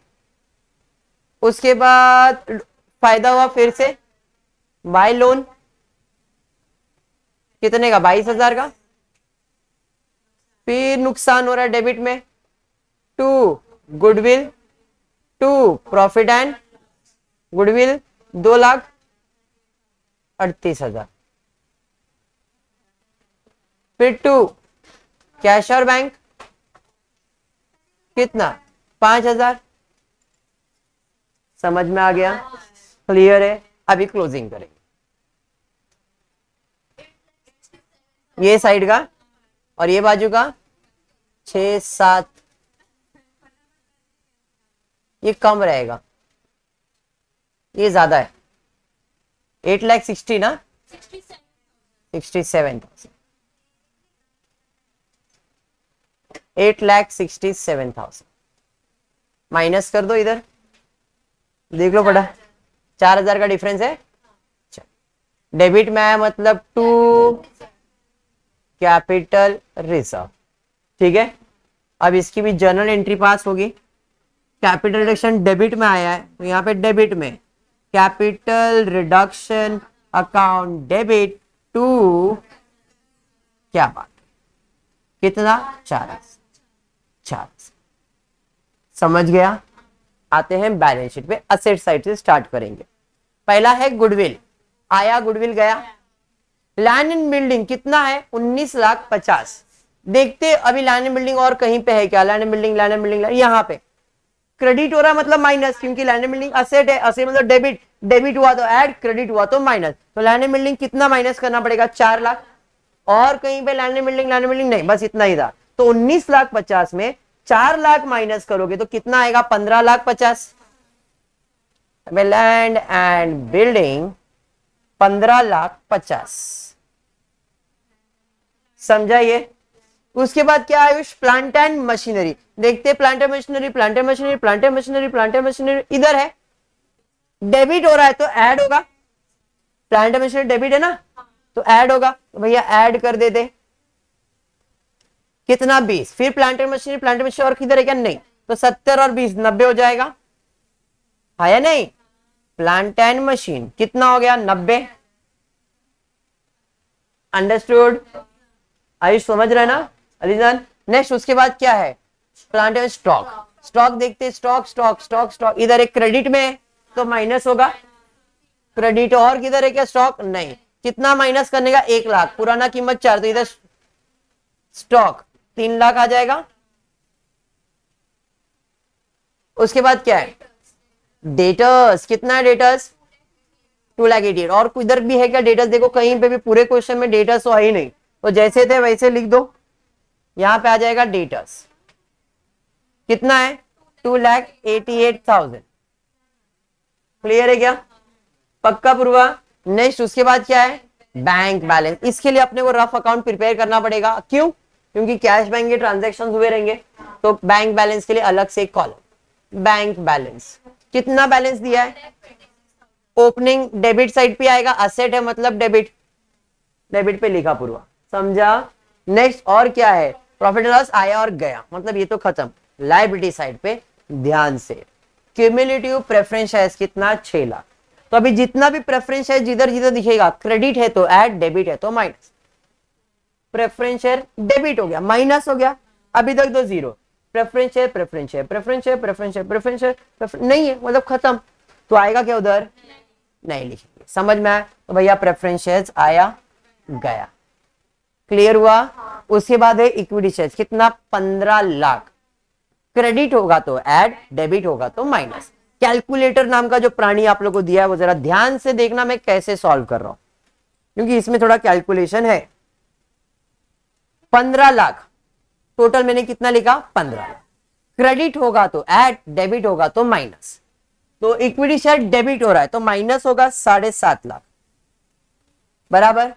Speaker 1: उसके बाद फायदा हुआ फिर से बाय लोन, कितने का 22,000 का, फिर नुकसान हो रहा है डेबिट में, to goodwill to profit and goodwill 2,38,000। फिर 2 कैश और बैंक कितना 5,000। समझ में आ गया, क्लियर है। अभी क्लोजिंग करेंगे ये साइड का और ये बाजू का 6-7, ये कम रहेगा, ये ज्यादा है। 8,60,000 ना, 67,000, 8,67,000 माइनस कर दो इधर, देख लो पड़ा 4,000 का डिफरेंस है। डेबिट में आया मतलब टू कैपिटल रिजर्व, ठीक है। अब इसकी भी जर्नल एंट्री पास होगी। कैपिटल रिडक्शन डेबिट में आया है तो यहाँ पे डेबिट में capital reduction account debit to, क्या बात, कितना 4,000। समझ गया। आते हैं बैलेंस शीट पे, असेट साइड से स्टार्ट करेंगे। पहला है गुडविल, आया गुडविल गया। लैंड एंड बिल्डिंग कितना है 19,50,000। देखते अभी लैंड एंड बिल्डिंग और कहीं पे है क्या, land and building, land and building यहाँ पे क्रेडिट हो रहा है मतलब माइनस, क्योंकि लैंड एंड बिल्डिंग असेट है, असेट मतलब डेबिट, डेबिट हुआ तो ऐड, क्रेडिट हुआ तो माइनस। तो लैंड एंड बिल्डिंग कितना माइनस करना पड़ेगा 4 लाख। और कहीं पे लैंड एंड बिल्डिंग नहीं, बस इतना ही था। तो 19,50,000 में 4 लाख माइनस करोगे तो कितना आएगा 15,50,000। लैंड एंड बिल्डिंग 15,50,000, समझा ये। उसके बाद क्या आयुष, प्लांट एंड मशीनरी। देखते plant and machinery, plant and machinery, plant and machinery, plant and machinery इधर है, डेबिट हो रहा है तो ऐड होगा। प्लांट एंड मशीनरी डेबिट है ना तो ऐड होगा, तो भैया ऐड कर देते कितना 20। फिर plant and machinery, plant and machinery और किधर है क्या, नहीं, तो 70 और 20 90 हो जाएगा, है या नहीं। प्लांट एंड मशीन कितना हो गया 90। अंडरस्टूड, आयुष समझ रहे ना अलीजान। नेक्स्ट उसके बाद क्या है, प्लांट एंड स्टॉक। स्टॉक देखते, स्टॉक स्टॉक स्टॉक स्टॉक, इधर एक क्रेडिट में है तो माइनस होगा, क्रेडिट और किधर है क्या स्टॉक, नहीं। कितना माइनस करने का 1 लाख, पुराना कीमत 4, तो इधर स्टॉक 3 लाख आ जाएगा। उसके बाद क्या है डेटर्स, कितना है डेटर्स 2,88,000। और इधर भी है क्या डेटर्स, देखो कहीं पे भी पूरे क्वेश्चन में डेटर्स तो है ही नहीं, तो जैसे थे वैसे लिख दो। यहां पे आ जाएगा डेटर्स कितना है 2,88,000। क्लियर है क्या, पक्का पूर्वा। नेक्स्ट उसके बाद क्या है बैंक बैलेंस। इसके लिए अपने को रफ अकाउंट प्रिपेयर करना पड़ेगा, क्यों, क्योंकि कैश बैंक के ट्रांजेक्शन हुए रहेंगे, तो बैंक बैलेंस के लिए अलग से एक कॉलम। बैंक बैलेंस कितना बैलेंस दिया है, ओपनिंग डेबिट साइड पे आएगा, असेट है मतलब डेबिट, डेबिट पे लिखा पूर्वा, समझा। नेक्स्ट और क्या है, प्रॉफिट एंड लॉस आया और गया, मतलब ये तो खत्म। लायबिलिटी साइड पे ध्यान से क्यूमुलेटिव प्रेफरेंस शेयर्स कितना 6 लाख। तो अभी जितना भी प्रेफरेंस शेयर जिधर जिधर दिखेगा, क्रेडिट है तो ऐड, डेबिट है तो माइनस। प्रेफरेंस शेयर डेबिट हो गया, माइनस हो गया, अभी तक तो zero. Preference share, preference share, preference share, preference share, preference share नहीं है मतलब खत्म, तो आएगा क्या उधर, नहीं लिखेंगे। समझ में आया, तो भैया प्रेफरेंस शेयर्स आया गया, क्लियर हुआ। उसके बाद है इक्विटी शेयर्स कितना 15 लाख। क्रेडिट होगा तो ऐड, डेबिट होगा तो माइनस। कैलकुलेटर नाम का जो प्राणी आप लोगों को दिया है वो जरा ध्यान से देखना मैं कैसे सॉल्व कर रहा हूं, क्योंकि इसमें थोड़ा कैलकुलेशन है। 15 लाख टोटल मैंने कितना लिखा 15 लाख। क्रेडिट होगा तो ऐड, डेबिट होगा तो माइनस। तो इक्विटी शेयर डेबिट हो रहा है तो माइनस होगा 7.5 लाख बराबर।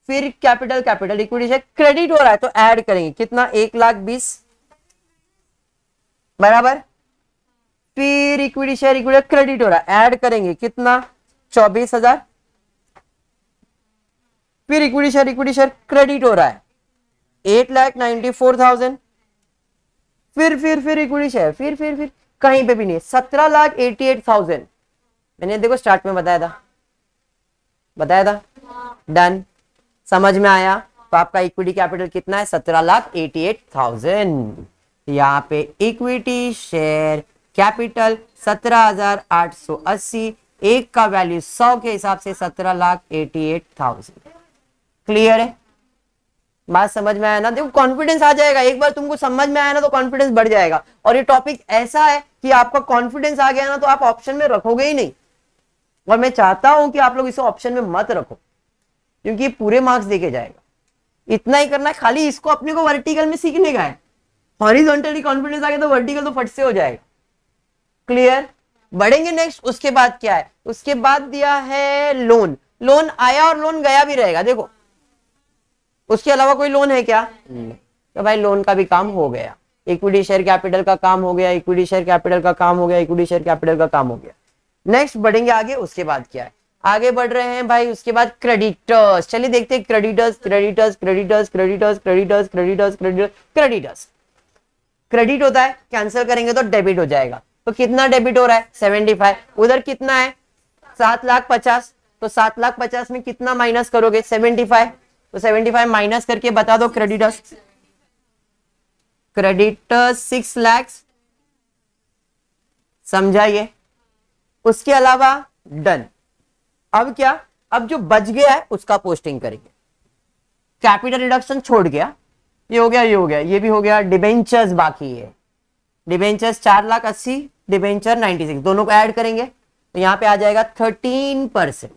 Speaker 1: फिर capital, capital equity share credit हो रहा है तो ऐड करेंगे कितना 1,20,000 बराबर। फिर इक्विटी शेयर, इक्विटी क्रेडिट हो रहा है, ऐड करेंगे कितना 24,000। फिर इक्विटी शेयर क्रेडिट हो रहा है 8,94,000। फिर इक्विटी शेयर, फिर कहीं पे भी नहीं, 17,88,000। मैंने देखो स्टार्ट में बताया था डन, समझ में आया। तो आपका इक्विटी कैपिटल कितना है 17,88,000। यहाँ पे इक्विटी शेयर कैपिटल 17,880, एक का वैल्यू 100 के हिसाब से 17,88,000। क्लियर है? बात समझ में आया ना? देखो कॉन्फिडेंस आ जाएगा, एक बार तुमको समझ में आया ना तो कॉन्फिडेंस बढ़ जाएगा। और ये टॉपिक ऐसा है कि आपका कॉन्फिडेंस आ गया ना तो आप ऑप्शन में रखोगे ही नहीं। और मैं चाहता हूं कि आप लोग इसे ऑप्शन में मत रखो, क्योंकि पूरे मार्क्स देके जाएगा। इतना ही करना है, खाली इसको अपने को वर्टिकल में सीखने का है। हॉरिजॉन्टली कॉन्फिडेंस आ गया तो वर्टिकल तो फट से हो जाएगा। क्लियर? बढ़ेंगे नेक्स्ट। उसके बाद क्या है? उसके बाद दिया है लोन। लोन आया और लोन गया भी रहेगा। देखो उसके अलावा कोई लोन है क्या? तो भाई लोन का भी काम हो गया, इक्विटी शेयर कैपिटल का काम हो गया, इक्विटी शेयर कैपिटल का काम हो गया, इक्विटी शेयर कैपिटल का काम हो गया। नेक्स्ट बढ़ेंगे आगे। उसके बाद क्या है? आगे बढ़ रहे हैं भाई। उसके बाद क्रेडिटर्स। चलिए देखते हैं creditors creditors creditors creditors creditors creditors creditors creditors. Credit होता है, कैंसिल करेंगे तो डेबिट हो जाएगा। तो कितना डेबिट हो रहा है? 75। उधर कितना है? 7,50,000। तो 7,50,000 में कितना माइनस करोगे? 75। तो 75 माइनस करके बता दो क्रेडिटर्स। क्रेडिटर्स 6 लाख। समझाइए? उसके अलावा डन। अब क्या? अब जो बच गया है उसका पोस्टिंग करेंगे। कैपिटल रिडक्शन छोड़ गया, ये हो गया, ये हो गया, ये भी हो गया। डिबेंचर्स बाकी है। डिबेंचर्स 4,80,000, डिबेंचर 96, दोनों को ऐड करेंगे तो यहां पे आ जाएगा 13%।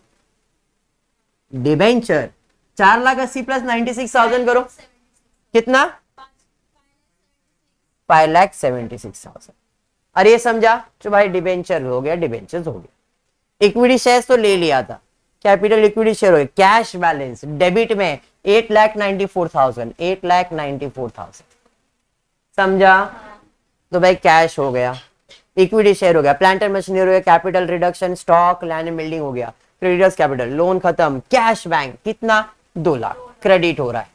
Speaker 1: डिबेंचर 4,80,000 प्लस 96,000 करो, कितना? 5,76,000। अरे ये समझा? तो भाई डिबेंचर हो गया, डिबेंचर्स हो गया। इक्विटी शेयर्स तो ले लिया था, कैपिटल इक्विटी शेयर हो गया। कैश बैलेंस डेबिट में 8,94,000, 8,94,000। समझा? तो भाई कैश हो गया, इक्विटी शेयर हो गया, प्लांट एंड मशीनरी हो गया, capital reduction, stock, land and building हो गया, क्रेडिटर्स कैपिटल, लोन खत्म, कैश बैंक कितना? 2 लाख क्रेडिट हो रहा है।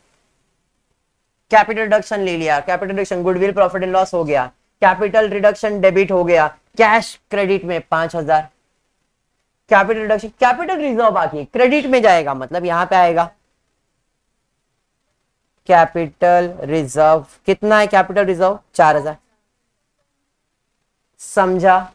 Speaker 1: कैपिटल रिडक्शन ले लिया, capital reduction goodwill profit and loss हो गया, कैपिटल रिडक्शन डेबिट हो गया, कैश क्रेडिट में 5,000। कैपिटल रिडक्शन, कैपिटल रिजर्व बाकी क्रेडिट में जाएगा, मतलब यहां पे आएगा कैपिटल रिजर्व। कितना है कैपिटल रिजर्व? 4,000। समझा?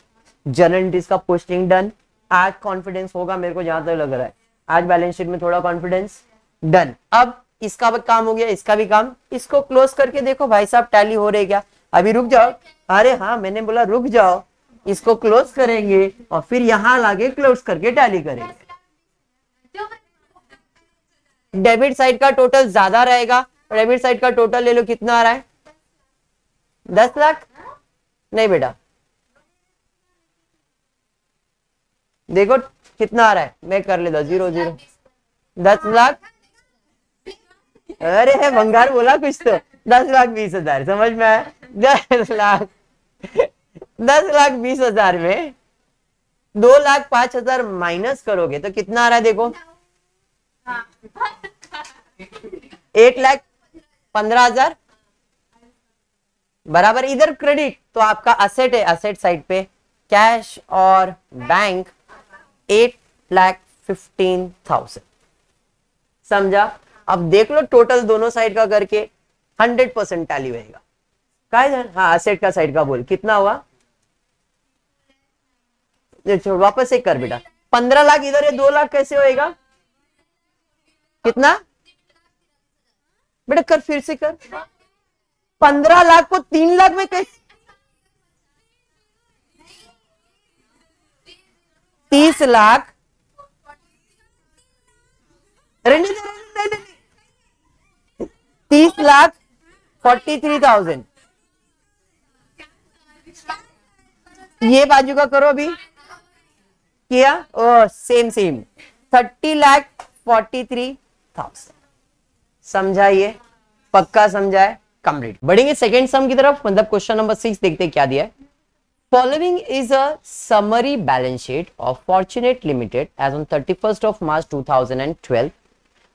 Speaker 1: जनरल एंट्रीज का पोस्टिंग डन। आज कॉन्फिडेंस होगा मेरे को जहां तक लग रहा है, आज बैलेंस शीट में थोड़ा कॉन्फिडेंस डन। अब इसका भी काम हो गया, इसका भी काम। इसको क्लोज करके देखो भाई साहब टैली हो रही क्या? अभी रुक जाओ। अरे हाँ मैंने बोला रुक जाओ, इसको क्लोज करेंगे और फिर यहां लाके क्लोज करके टैली करेंगे। डेबिट साइड का टोटल ज्यादा रहेगा, डेबिट साइड का टोटल ले लो, कितना आ रहा है? 10 लाख। नहीं बेटा, देखो कितना आ रहा है, मैं कर लेता 0 0 10 लाख। अरे भंगार बोला कुछ तो। 10,20,000 समझ में आया? 10,20,000 में 2,05,000 माइनस करोगे तो कितना आ रहा है? देखो 1,15,000 बराबर। इधर क्रेडिट तो आपका असेट है, असेट साइड पे कैश और बैंक 8,15,000। समझा? अब देख लो टोटल दोनों साइड का करके 100% टैली होएगा। का इधर? हाँ असेट का साइड का बोल, कितना हुआ? वापस से कर बेटा। 15 लाख इधर है, 2 लाख कैसे होएगा? कितना बेटा? कर फिर से कर। 15 लाख को 3 लाख में कैसे? 30 लाख। 30,43,000। ये बाजू का करो अभी। किया? ओ सेम 30,43,000। समझाइए? पक्का समझाए? कंप्लीट। बढ़ेंगे सेकेंड सम की तरफ, मतलब क्वेश्चन नंबर 6 देखते क्या दिया है। Following is a summary balance sheet of Fortunate Limited as on 31st of March 2012।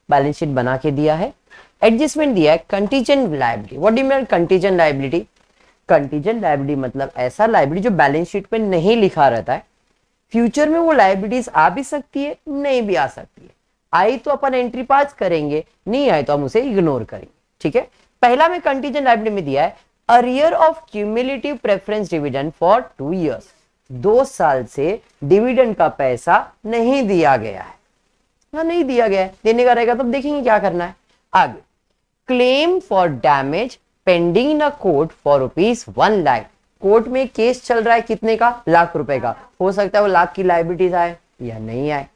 Speaker 1: Balance sheet बना के दिया है, एडजस्टमेंट दिया है, contingent liability. What do you mean contingent liability? Contingent liability मतलब ऐसा लायबिलिटी जो बैलेंस शीट पे नहीं लिखा रहता है, फ्यूचर में वो लायबिलिटीज आ भी सकती है, नहीं भी आ सकती है। आई तो अपन एंट्री पास करेंगे, नहीं आए तो हम उसे इग्नोर करेंगे। ठीक है? पहला में कंटीजेंट लायबिलिटी में दिया है arrear of cumulative preference dividend for 2 years, 2 साल से डिविडेंड का पैसा नहीं दिया गया है। हाँ, नहीं दिया गया है, देने का रहेगा तब देखेंगे क्या करना है आगे। Claim for damage pending in a court for ₹1 lakh, court में केस चल रहा है कितने का, ₹1,00,000 का, हो सकता है वो लाख की लायबिलिटीज आए या नहीं आए,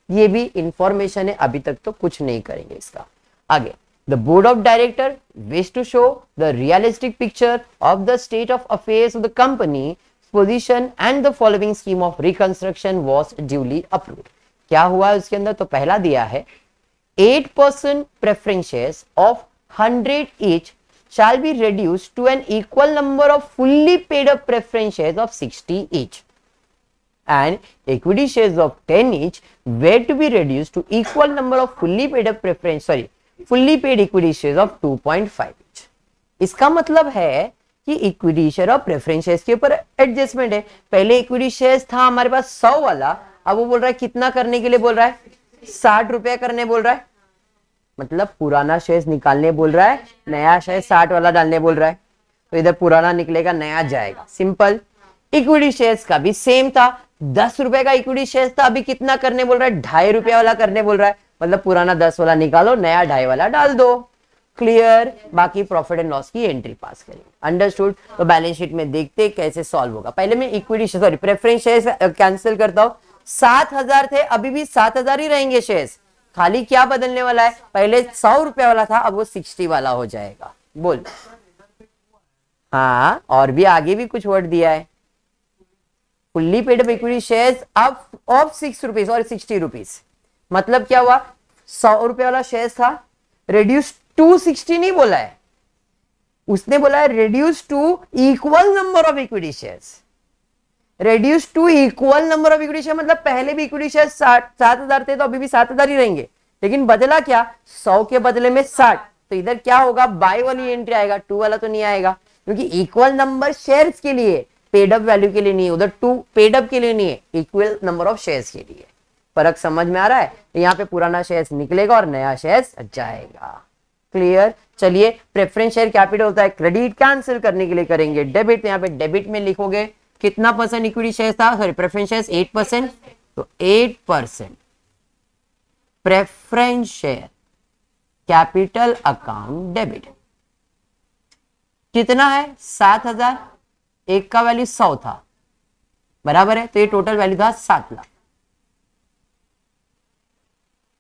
Speaker 1: ये भी इंफॉर्मेशन है, अभी तक तो कुछ नहीं करेंगे इसका। आगे, the board of director wish to show the realistic picture of the state of affairs of the company position and the following scheme of reconstruction was duly approved. क्या हुआ उसके अंदर, तो पहला दिया है 8% preference shares of 100 each shall be reduced to an equal number of fully paid up preference shares of 60 each, and equity shares of 10 each were to be reduced to equal number of fully paid equity shares of 2.5 each। इसका मतलब है कि equity share और preference shares के ऊपर adjustment है। पहले equity shares था हमारे पास 100 वाला, अब वो बोल रहा है कितना करने के लिए बोल रहा है, ₹60 करने बोल रहा है, मतलब पुराना शेयर्स निकालने बोल रहा है, नया शेयर 60 वाला डालने बोल रहा है, तो इधर पुराना निकलेगा नया जाएगा, सिंपल। इक्विटी शेयर्स का भी सेम था, ₹10 का इक्विटी शेयर्स था, अभी कितना करने बोल रहा है, ₹2.5 वाला करने बोल रहा है, मतलब पुराना 10 वाला निकालो, नया 2.5 वाला डाल दो, क्लियर। बाकी प्रॉफिट एंड लॉस की एंट्री पास करेंगे, अंडरस्टूड। तो बैलेंस शीट में देखते कैसे सॉल्व होगा। पहले मैं equity sorry preference shares cancel करता हूं, 7,000 थे, अभी भी 7,000 ही रहेंगे शेयर्स, खाली क्या बदलने वाला है, पहले ₹100 वाला था, अब वो 60 वाला हो जाएगा, बोल। हाँ, और भी आगे भी कुछ वर्ड दिया है, fully paid up equity shares of ₹6 और ₹60, मतलब क्या हुआ, ₹100 वाला शेयर्स था, रिड्यूस टू 60 नहीं बोला है, उसने बोला है reduce to equal number of equity shares, reduce to equal number of equity share, मतलब पहले भी इक्विटी शेयर 7,000 थे, तो अभी भी 7,000 ही रहेंगे, लेकिन बदला क्या, 100 के बदले में 60, तो इधर क्या होगा, बाय वाली एंट्री आएगा, 2 वाला तो नहीं आएगा, क्योंकि इक्वल नंबर शेयर्स के लिए, पेड अप वैल्यू के लिए नहीं है, उधर 2 पेड अप के लिए नहीं है, इक्वल नंबर ऑफ शेयर्स के लिए। फर्क समझ में आ रहा है, तो यहाँ पे पुराना शेयर्स निकलेगा और नया शेयर्स जाएगा, क्लियर। चलिए, प्रेफरेंस शेयर कैपिटल होता है, क्रेडिट कैंसिल करने के लिए करेंगे डेबिट, यहाँ पे डेबिट में लिखोगे कितना परसेंट इक्विटी शेयर था, सॉरी प्रेफरेंस शेयर्स 8%, तो 8% preference share capital account debit कितना है, 7,000, एक का वैल्यू 100 था, बराबर है, तो ये टोटल वैल्यू था 7 लाख,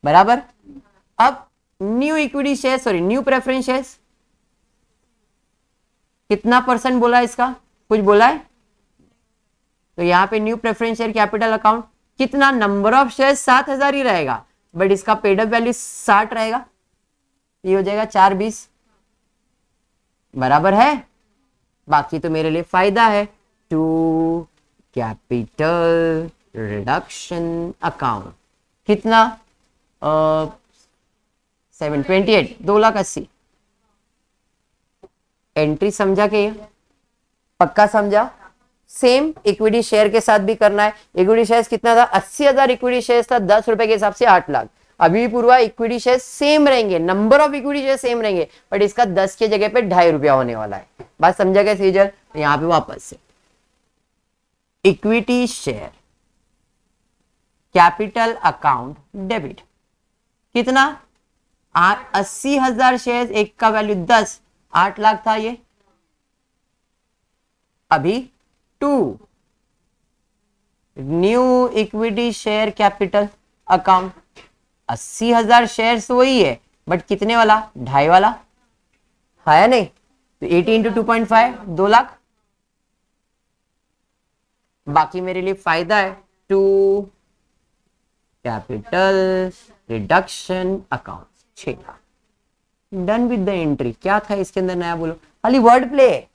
Speaker 1: बराबर। अब new equity share sorry new preference shares कितना परसेंट बोला है, इसका कुछ बोला है, तो यहां पे new preference share capital account कितना, नंबर ऑफ शेयर 7,000 ही रहेगा, बट इसका पेड अप वैल्यू 60 रहेगा, ये हो जाएगा 420, बराबर है। बाकी तो मेरे लिए फायदा है, टू कैपिटल रिडक्शन अकाउंट कितना 728, 2,80,000 एंट्री, समझा के पक्का समझा। सेम इक्विटी शेयर के साथ भी करना है, इक्विटी शेयर्स कितना था, 80,000 इक्विटी शेयर्स था, ₹10 के हिसाब से 8 लाख, अभी भी पूरा इक्विटी शेयर सेम रहेंगे, number of equity share same रहेंगे, बट इसका 10 के जगह पे ₹2.5 होने वाला है, बात समझा क्या सीजर। तो यहाँ पे वापस से equity share capital account debit कितना, 80,000 शेयर, एक का वैल्यू 10, 8 लाख था ये, अभी 2 new equity share capital account, 80,000 shares वही है, बट कितने वाला, 2.5 वाला है या नहीं, तो 80 इंटू 2.5 2 लाख। बाकी मेरे लिए फायदा है, to capital reduction account 6 lakh, done with the entry. क्या था इसके अंदर नया, बोलो, खाली वर्ड प्ले,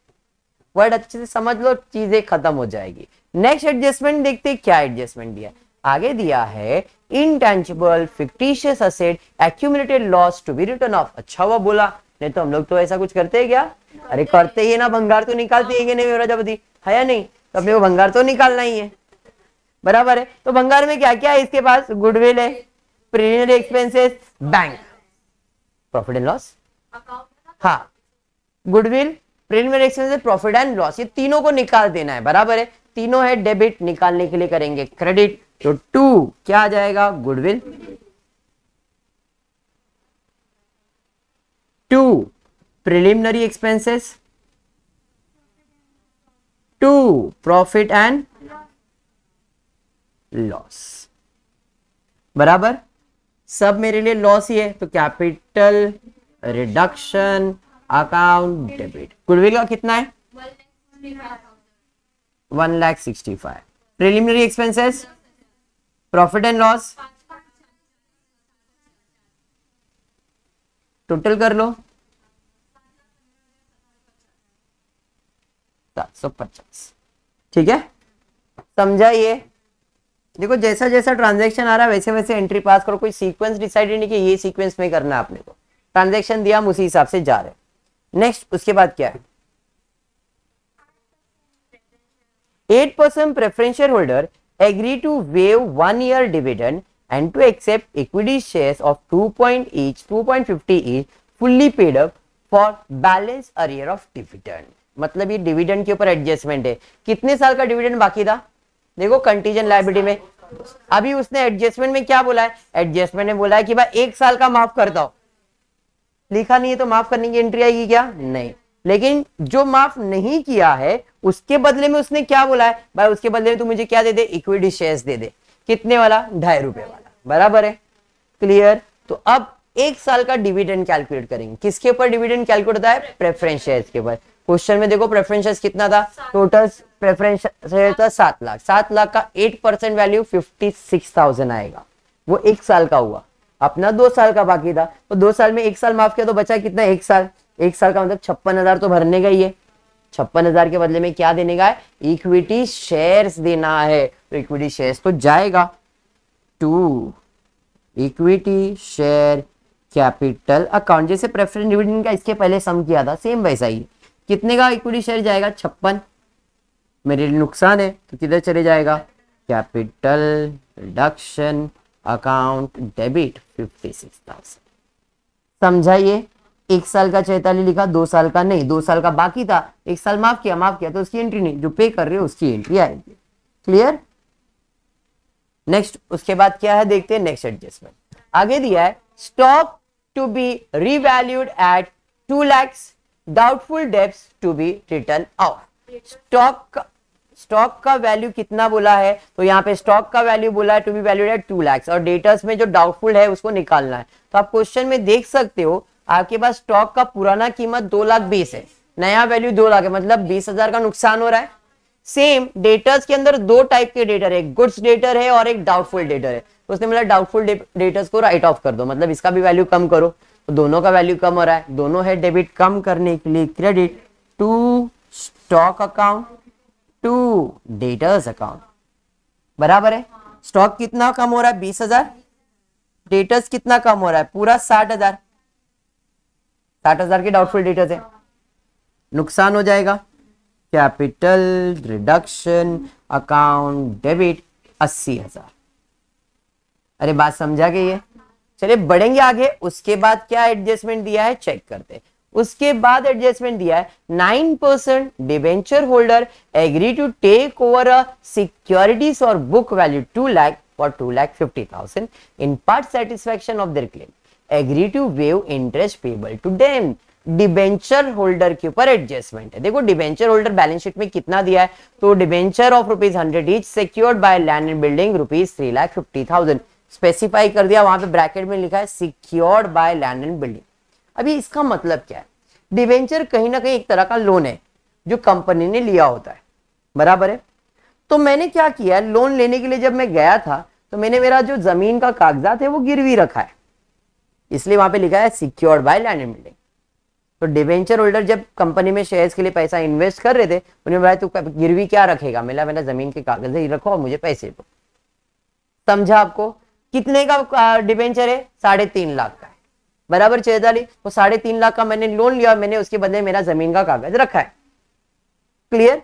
Speaker 1: वर्ड अच्छे से समझ लो, चीजें खत्म हो जाएगी। नेक्स्ट एडजस्टमेंट देखते क्या एडजस्टमेंट दिया, आगे दिया है intangible fictitious asset accumulated loss to be written off. अच्छा हुआ बोला, नहीं तो हम लोग तो ऐसा कुछ करते हैं क्या, अरे करते ही ना, भंगार तो निकालते हैं कि नहीं मेरा है या नहीं, तो अपने को भंगार तो निकालना ही है, बराबर है। तो भंगार में क्या क्या है इसके पास, गुडविल है, preliminary expenses, bank, profit and loss, हाँ goodwill preliminary expenses, profit and loss, ये तीनों को निकाल देना है, बराबर है, तीनों है डेबिट, निकालने के लिए करेंगे क्रेडिट, तो 2 क्या आ जाएगा, goodwill, 2 preliminary expenses, 2 profit and loss, बराबर, सब मेरे लिए लॉस ही है, तो capital reduction account debit, goodwill का कितना है 1,65,000, preliminary expenses, profit and loss, total कर लो 750, ठीक है, समझा ये। देखो जैसा जैसा ट्रांजैक्शन आ रहा है वैसे वैसे एंट्री पास करो, कोई सीक्वेंस डिसाइडेड नहीं कि ये सीक्वेंस में करना है आपने को, ट्रांजैक्शन दिया हम उसी हिसाब से जा रहे हैं। नेक्स्ट उसके बाद क्या है, 8% preferential holder agree to waive 1 year dividend and to accept equity shares of 2.50 each fully paid up for balance arrear of dividend। मतलब ये डिविडेंड के ऊपर एडजस्टमेंट है, कितने साल का डिविडेंड बाकी था, देखो कंटीजेंट लायबिलिटी में, अभी उसने एडजस्टमेंट में क्या बोला है, एडजस्टमेंट में बोला है कि भाई 1 साल का माफ करता हूं, लिखा नहीं है तो माफ करने की एंट्री आएगी क्या, नहीं, लेकिन जो माफ नहीं किया है उसके बदले में उसने क्या बोला है, भाई उसके बदले में तू मुझे क्या दे दे, इक्विटी शेयर्स दे दे, कितने वाला, 2.5 रुपए वाला, बराबर है, क्लियर। तो अब 1 साल का डिविडेंड कैलकुलेट करेंगे, किसके ऊपर डिविडेंड कैलकुलेट होता है, प्रेफरेंस शेयर्स के ऊपर। क्वेश्चन में देखो प्रेफरेंस शेयर्स कितना था, टोटल प्रेफरेंस शेयर था 7 लाख, 7 लाख का 8% वैल्यू 56,000 आएगा, वो 1 साल का हुआ, अपना 2 साल का बाकी था, तो 2 साल में 1 साल माफ किया तो बचा कितना, 1 साल, 1 साल का मतलब 56,000 तो भरने का ही है, 56,000 के बदले में क्या देने का है, इक्विटी शेयर्स देना है, तो इक्विटी शेयर्स तो जाएगा 2 इक्विटी शेयर कैपिटल अकाउंट, जैसे प्रेफरेंस डिविडेंड का इसके पहले सम किया था सेम वैसा ही, कितने का इक्विटी शेयर जाएगा, 56, मेरे लिए नुकसान है तो किधर चले जाएगा, कैपिटल रिडक्शन अकाउंट डेबिट 56,000, समझाइए। 1 साल का 46 लिखा, 2 साल का नहीं, 2 साल का बाकी था, 1 साल माफ किया तो उसकी एंट्री नहीं, जो पे कर रहे हो उसकी एंट्री आएगी, क्लियर। नेक्स्ट उसके बाद क्या है देखते हैं, नेक्स्ट एडजस्टमेंट आगे दिया है, stock to be revalued at 2 lakh, doubtful debts to be written out. Stock का वैल्यू कितना बोला है, तो यहाँ पे स्टॉक का वैल्यू बोला है to be valued at 2 lakh, और डेटर्स में जो डाउटफुल है उसको निकालना है। तो आप क्वेश्चन में देख सकते हो आपके पास स्टॉक का पुराना कीमत 2,20,000 है, नया वैल्यू 2 लाख है, मतलब 20,000 का नुकसान हो रहा है। सेम डेटर्स के अंदर 2 टाइप के डेटर है, गुड्स डेटर है और एक डाउटफुल डेटर है, तो उसने बोला डाउटफुल डेटर्स को राइट ऑफ कर दो, मतलब इसका भी वैल्यू कम करो, तो दोनों का वैल्यू कम हो रहा है, दोनों है डेबिट, कम करने के लिए credit to stock account to debtors account, बराबर है। स्टॉक कितना कम हो रहा है, 20,000, डेटर्स कितना कम हो रहा है, पूरा 60,000, 60,000 के डाउटफुल डेटर्स है, नुकसान हो जाएगा, कैपिटल रिडक्शन अकाउंट डेबिट 80,000। अरे बात समझा गई है, चलिए बढ़ेंगे आगे। उसके बाद क्या एडजस्टमेंट दिया है चेक करते हैं। उसके बाद एडजस्टमेंट दिया है 9% debenture holder agree to take over a securities और book value 2 lakh for 2,50,000 in part satisfaction of their claim, agree to waive interest payable to them. Debenture holder के ऊपर एडजस्टमेंट है। देखो डिबेंचर होल्डर बैलेंस शीट में कितना दिया है, तो debenture of ₹100 each secured by land and building ₹3,50,000 specify कर दिया, वहां पे ब्रैकेट में लिखा है secured by land and building. अभी इसका मतलब क्या है, डिबेंचर कहीं ना कहीं एक तरह का लोन है जो कंपनी ने लिया होता है, बराबर है। तो मैंने क्या किया, लोन लेने के लिए जब मैं गया था तो मैंने मेरा जो जमीन का कागजात है वो गिरवी रखा है, इसलिए वहां पे लिखा है secured by land and building. तो डिबेंचर होल्डर जब कंपनी में शेयर्स के लिए पैसा इन्वेस्ट कर रहे थे, उन्होंने बोला तू गिरवी क्या रखेगा, मेरा जमीन के कागज ही रखो और मुझे पैसे दो। समझा आपको, कितने का डिबेंचर है, 3.5 लाख का है, बराबर 46, तो 3.5 लाख का मैंने लोन लिया, मैंने उसके बदले मेरा जमीन का कागज रखा है, क्लियर।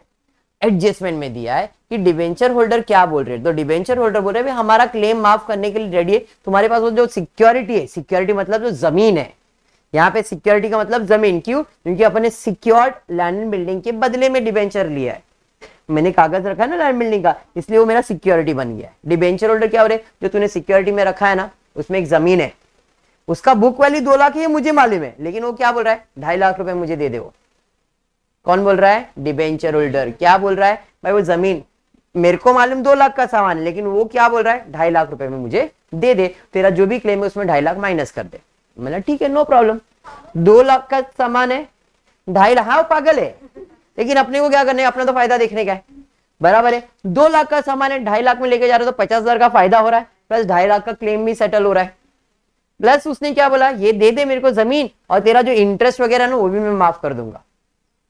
Speaker 1: एडजस्टमेंट में दिया है कि डिबेंचर होल्डर क्या बोल रहे हैं, तो डिबेंचर होल्डर बोल रहे हैं हमारा क्लेम माफ करने के लिए रेडी है, तुम्हारे पास वो जो सिक्योरिटी है, सिक्योरिटी मतलब जो जमीन है, यहाँ पे सिक्योरिटी का मतलब जमीन, क्यों? क्योंकि अपन ने सिक्योर्ड लैंड एंड बिल्डिंग के बदले में डिबेंचर लिया है, मैंने कागज रखा है ना लैंड बिल्डिंग का, इसलिए वो मेरा सिक्योरिटी बन गया है। डिबेंचर होल्डर क्या हो रहे, जो तूने सिक्योरिटी में रखा है ना, उसमें एक जमीन है, उसका बुक वैल्यू 2 लाख है, ये मुझे मालूम है, लेकिन वो क्या बोल रहा है, 2.5 लाख रुपए मुझे दे दे। वो कौन बोल रहा है? Debenture holder. क्या बोल रहा है भाई, वो जमीन मेरे को मालूम 2 लाख का सामान है, लेकिन वो क्या बोल रहा है, 2.5 लाख रुपए में मुझे दे दे, तेरा जो भी क्लेम है उसमें 2.5 लाख माइनस कर दे। मैंने ठीक है, नो प्रॉब्लम। 2 लाख का सामान है, 2.5 लाख, हाँ पागल है, लेकिन अपने को क्या करने, अपना तो फायदा देखने का है, बराबर है। 2 लाख का सामान है, 2.5 लाख में लेके जा रहे हो, तो 50,000 का फायदा हो रहा है, प्लस 2.5 लाख का क्लेम भी सेटल हो रहा है। प्लस उसने क्या बोला, ये दे दे मेरे को जमीन, और तेरा जो इंटरेस्ट वगैरह ना वो भी मैं माफ कर दूंगा।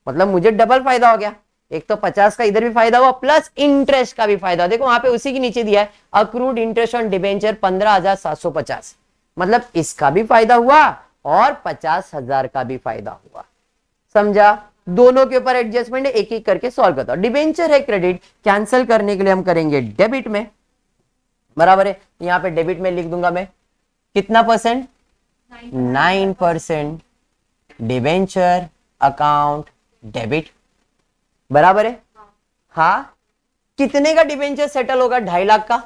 Speaker 1: मतलब मुझे डबल फायदा हो गया, एक तो 50 का इधर भी फायदा हुआ, प्लस इंटरेस्ट का भी फायदा। देखो वहां पे उसी के नीचे दिया है, अक्रूड इंटरेस्ट ऑन डिबेंचर 15,750, मतलब इसका भी फायदा हुआ और 50,000 का भी फायदा हुआ। समझा? दोनों के ऊपर एडजस्टमेंट है, एक एक करके सॉल्व करता हूं। डिबेंचर है क्रेडिट, कैंसिल करने के लिए हम करेंगे डेबिट में, बराबर है। यहां पे डेबिट में लिख दूंगा मैं कितना परसेंट, 9% डिबेंचर अकाउंट डेबिट, बराबर है। हाँ, कितने का डिबेंचर सेटल होगा, 2.5 लाख का।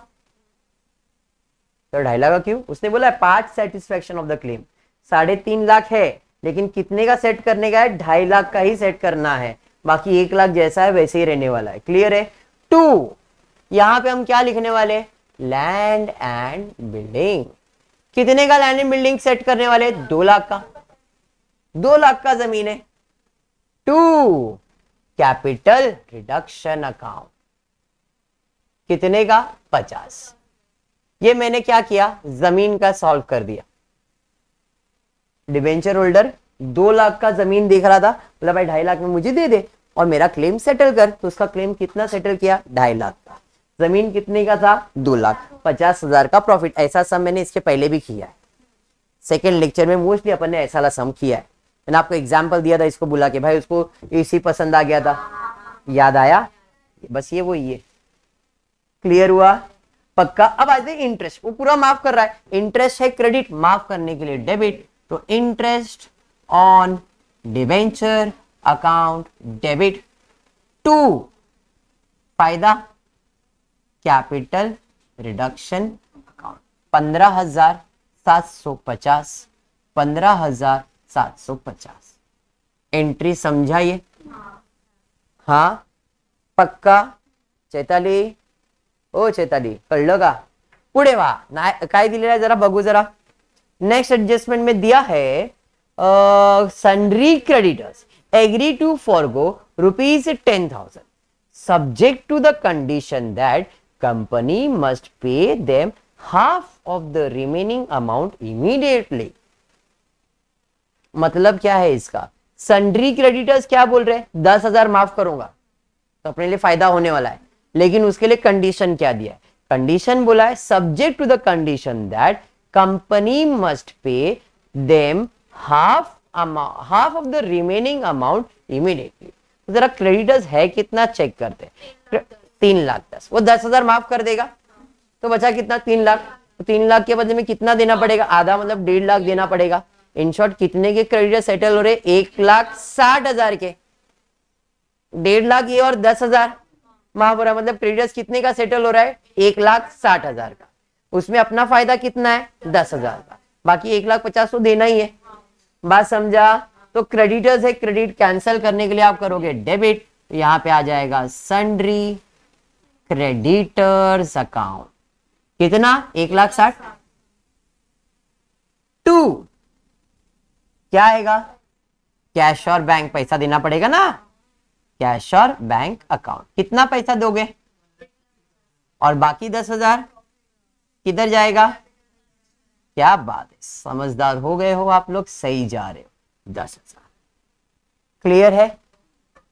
Speaker 1: तो 2.5 लाख का क्यों, उसने बोला है part satisfaction of the claim, 3.5 lakh है, लेकिन कितने का सेट करने का है, 2.5 लाख का ही सेट करना है, बाकी 1 लाख जैसा है वैसे ही रहने वाला है। क्लियर है? 2, यहां पे हम क्या लिखने वाले, लैंड एंड बिल्डिंग। कितने का लैंड एंड बिल्डिंग सेट करने वाले, 2 लाख का, 2 लाख का जमीन है। 2, कैपिटल रिडक्शन अकाउंट, कितने का, 50। ये मैंने क्या किया, जमीन का सॉल्व कर दिया। डिबेंचर होल्डर 2 लाख का जमीन देख रहा था, बोला भाई 2.5 लाख में मुझे दे दे और मेरा क्लेम सेटल कर, तो उसका क्लेम कितना सेटल किया, 2.5 लाख का। जमीन कितने का था, 2 लाख, 50,000 का प्रॉफिट। ऐसा सम मैंने इसके पहले भी किया है, सेकेंड लेक्चर में मोस्टली अपन ने ऐसा सम किया है। मैंने आपको एग्जाम्पल दिया था इसको बुला के, भाई उसको एसी पसंद आ गया था, याद आया, बस ये वो ये क्लियर हुआ, पक्का। अब आ जाए इंटरेस्ट, वो पूरा माफ कर रहा है, इंटरेस्ट है क्रेडिट, माफ करने के लिए डेबिट, तो interest on debenture account debit. 2, फायदा कैपिटल रिडक्शन अकाउंट 15,750, 15,750। एंट्री समझाइए, हाँ पक्का। चैताली, ओ चैताली कळलं का, पुढे वा काय दिलेलं आहे जरा बघू जरा। नेक्स्ट एडजस्टमेंट में दिया है sundry creditors agree to forgo ₹10,000 subject to the condition that company must pay them half of the remaining amount immediately। मतलब क्या है इसका, सन्ड्री क्रेडिटर्स क्या बोल रहे हैं, 10,000 माफ करूंगा तो अपने लिए फायदा होने वाला है, लेकिन उसके लिए कंडीशन क्या दिया है, कंडीशन बोला है subject to the condition that company must pay them half of the remaining amount immediately. तो जरा क्रेडिटर्स है कितना चेक करते हैं, 3,10,000, वो 10,000 माफ कर देगा तो बचा कितना, 3 लाख। तो 3 लाख के बदले में कितना देना पड़ेगा, आधा मतलब 1.5 लाख देना पड़ेगा। इन शॉर्ट कितने के क्रेडिटर सेटल हो रहे, 1,60,000 के, 1.5 लाख ये और 10,000 माफ हो रहा है, मतलब क्रेडिटर्स कितने का सेटल हो रहा है, 1,60,000 का। उसमें अपना फायदा कितना है, 10,000 का, बाकी 1,50,000 तो देना ही है। बात समझा? तो क्रेडिटर्स है क्रेडिट, कैंसिल करने के लिए आप करोगे डेबिट, तो यहां पे आ जाएगा सन्ड्री क्रेडिटर्स अकाउंट, कितना, 1,60,000। 2, क्या आएगा, कैश और बैंक पैसा देना पड़ेगा ना, कैश और बैंक अकाउंट, कितना पैसा दोगे, और बाकी 10,000 किधर जाएगा। क्या बात है, समझदार हो गए हो आप लोग, सही जा रहे हो, 10,000। क्लियर है,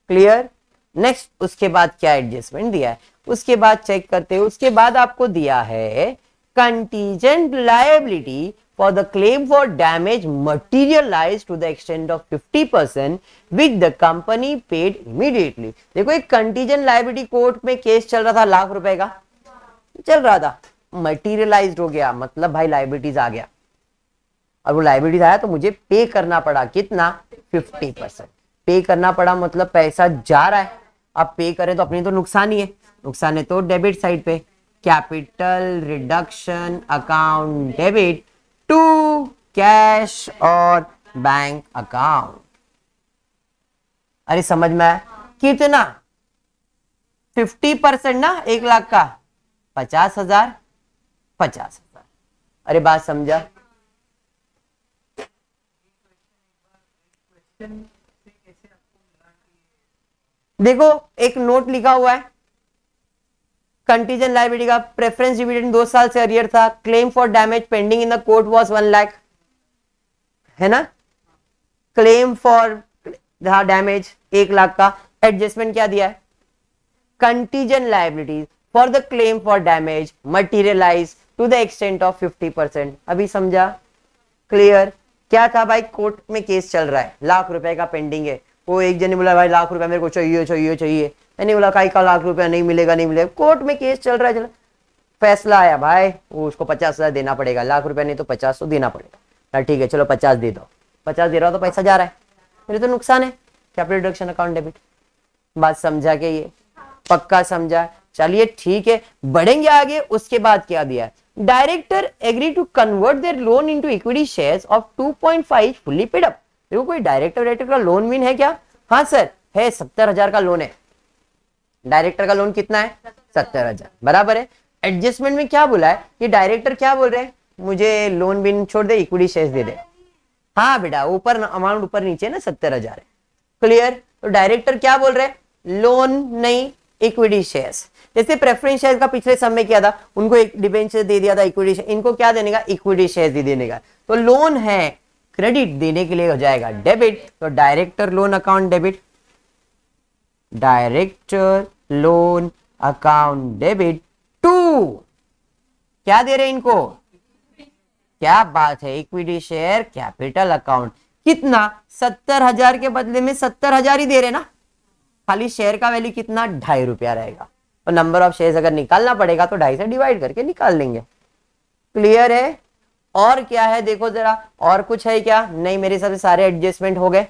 Speaker 1: क्लियर। नेक्स्ट उसके बाद क्या एडजस्टमेंट दिया है, उसके बाद चेक करते हैं। उसके बाद आपको दिया है contingent liability for the claim for damage materialized to the extent of 50% which the company paid immediately। देखो एक कंटीजेंट लायबिलिटी कोर्ट में केस चल रहा था, लाख रुपए का चल रहा था, मटीरियलाइज्ड हो गया, मतलब भाई लायबिलिटीज आ गया, और वो लायबिलिटीज आया तो मुझे पे करना पड़ा कितना 50%। पे करना पड़ा मतलब पैसा जा रहा है, अब पे करें तो अपनी तो नुकसान ही है, नुकसान है तो डेबिट साइड पे capital reduction account debit to cash और बैंक अकाउंट। अरे समझ में आया कितना 50% ना 1 लाख का 50,000 50,000। अरे बात समझा? देखो एक नोट लिखा हुआ है कंटीजेंट लायबिलिटी का, प्रेफरेंस डिविडेंड 2 साल से अरियर था, claim for damage pending in the court was 1 lakh, है ना। क्लेम फॉर डैमेज 1 लाख का, एडजस्टमेंट क्या दिया है, contingent liabilities for the claim for damage materialise to the extent of 50%। अभी समझा? क्लियर? क्या था भाई, कोर्ट में केस चल रहा है, ₹1,00,000 का पेंडिंग है, वो एक जन ने बोला भाई ₹1,00,000 मेरे को चाहिए चाहिए चाहिए, मैंने बोला काई का ₹1,00,000 नहीं मिलेगा नहीं मिलेगा, कोर्ट में केस चल रहा है, चला फैसला आया भाई वो उसको 50,000 देना पड़ेगा, ₹1,00,000 नहीं तो 50 तो देना पड़ेगा। ठीक है चलो 50 दे दो, 50 दे रहा हो तो पैसा जा रहा है, मेरे तो नुकसान है, कैपिटल रिडक्शन अकाउंट डेबिट। बात समझा के ये पक्का समझा? चलिए ठीक है बढ़ेंगे आगे। उसके बाद क्या दिया है, director agree to convert their loan into equity shares of 2.5 fully paid up. देखो कोई डायरेक्टर का लोन विन है क्या? हाँ सर है, 70,000 का लोन है, डायरेक्टर का लोन कितना है 70,000 बराबर है। एडजस्टमेंट में क्या बोला है, ये डायरेक्टर क्या बोल रहे हैं, मुझे लोन बिन छोड़ दे इक्विटी शेयर्स दे दे। हाँ बेटा ऊपर अमाउंट ऊपर नीचे ना 70,000 है, क्लियर। तो डायरेक्टर क्या बोल रहे हैं, लोन नहीं इक्विटी शेयर्स। जैसे प्रेफरेंस शेयर का पिछले समय किया था, उनको एक डिबेंचर दे दिया था इक्विटी शेयर, इनको क्या देने का, इक्विटी शेयर दे देने का। तो लोन है क्रेडिट देने के लिए हो जाएगा डेबिट, तो director loan account debit, director loan account debit to क्या दे रहे हैं इनको, क्या बात है, इक्विटी शेयर कैपिटल अकाउंट। कितना 70,000 के बदले में 70,000 ही दे रहे ना, खाली शेयर का वैल्यू कितना ₹2.5 रहेगा, और नंबर ऑफ शेयर्स अगर निकालना पड़ेगा तो 2.5 से डिवाइड करके निकाल लेंगे। क्लियर है? और क्या है देखो जरा, और कुछ है क्या? नहीं मेरे हिसाब से सारे एडजस्टमेंट हो गए,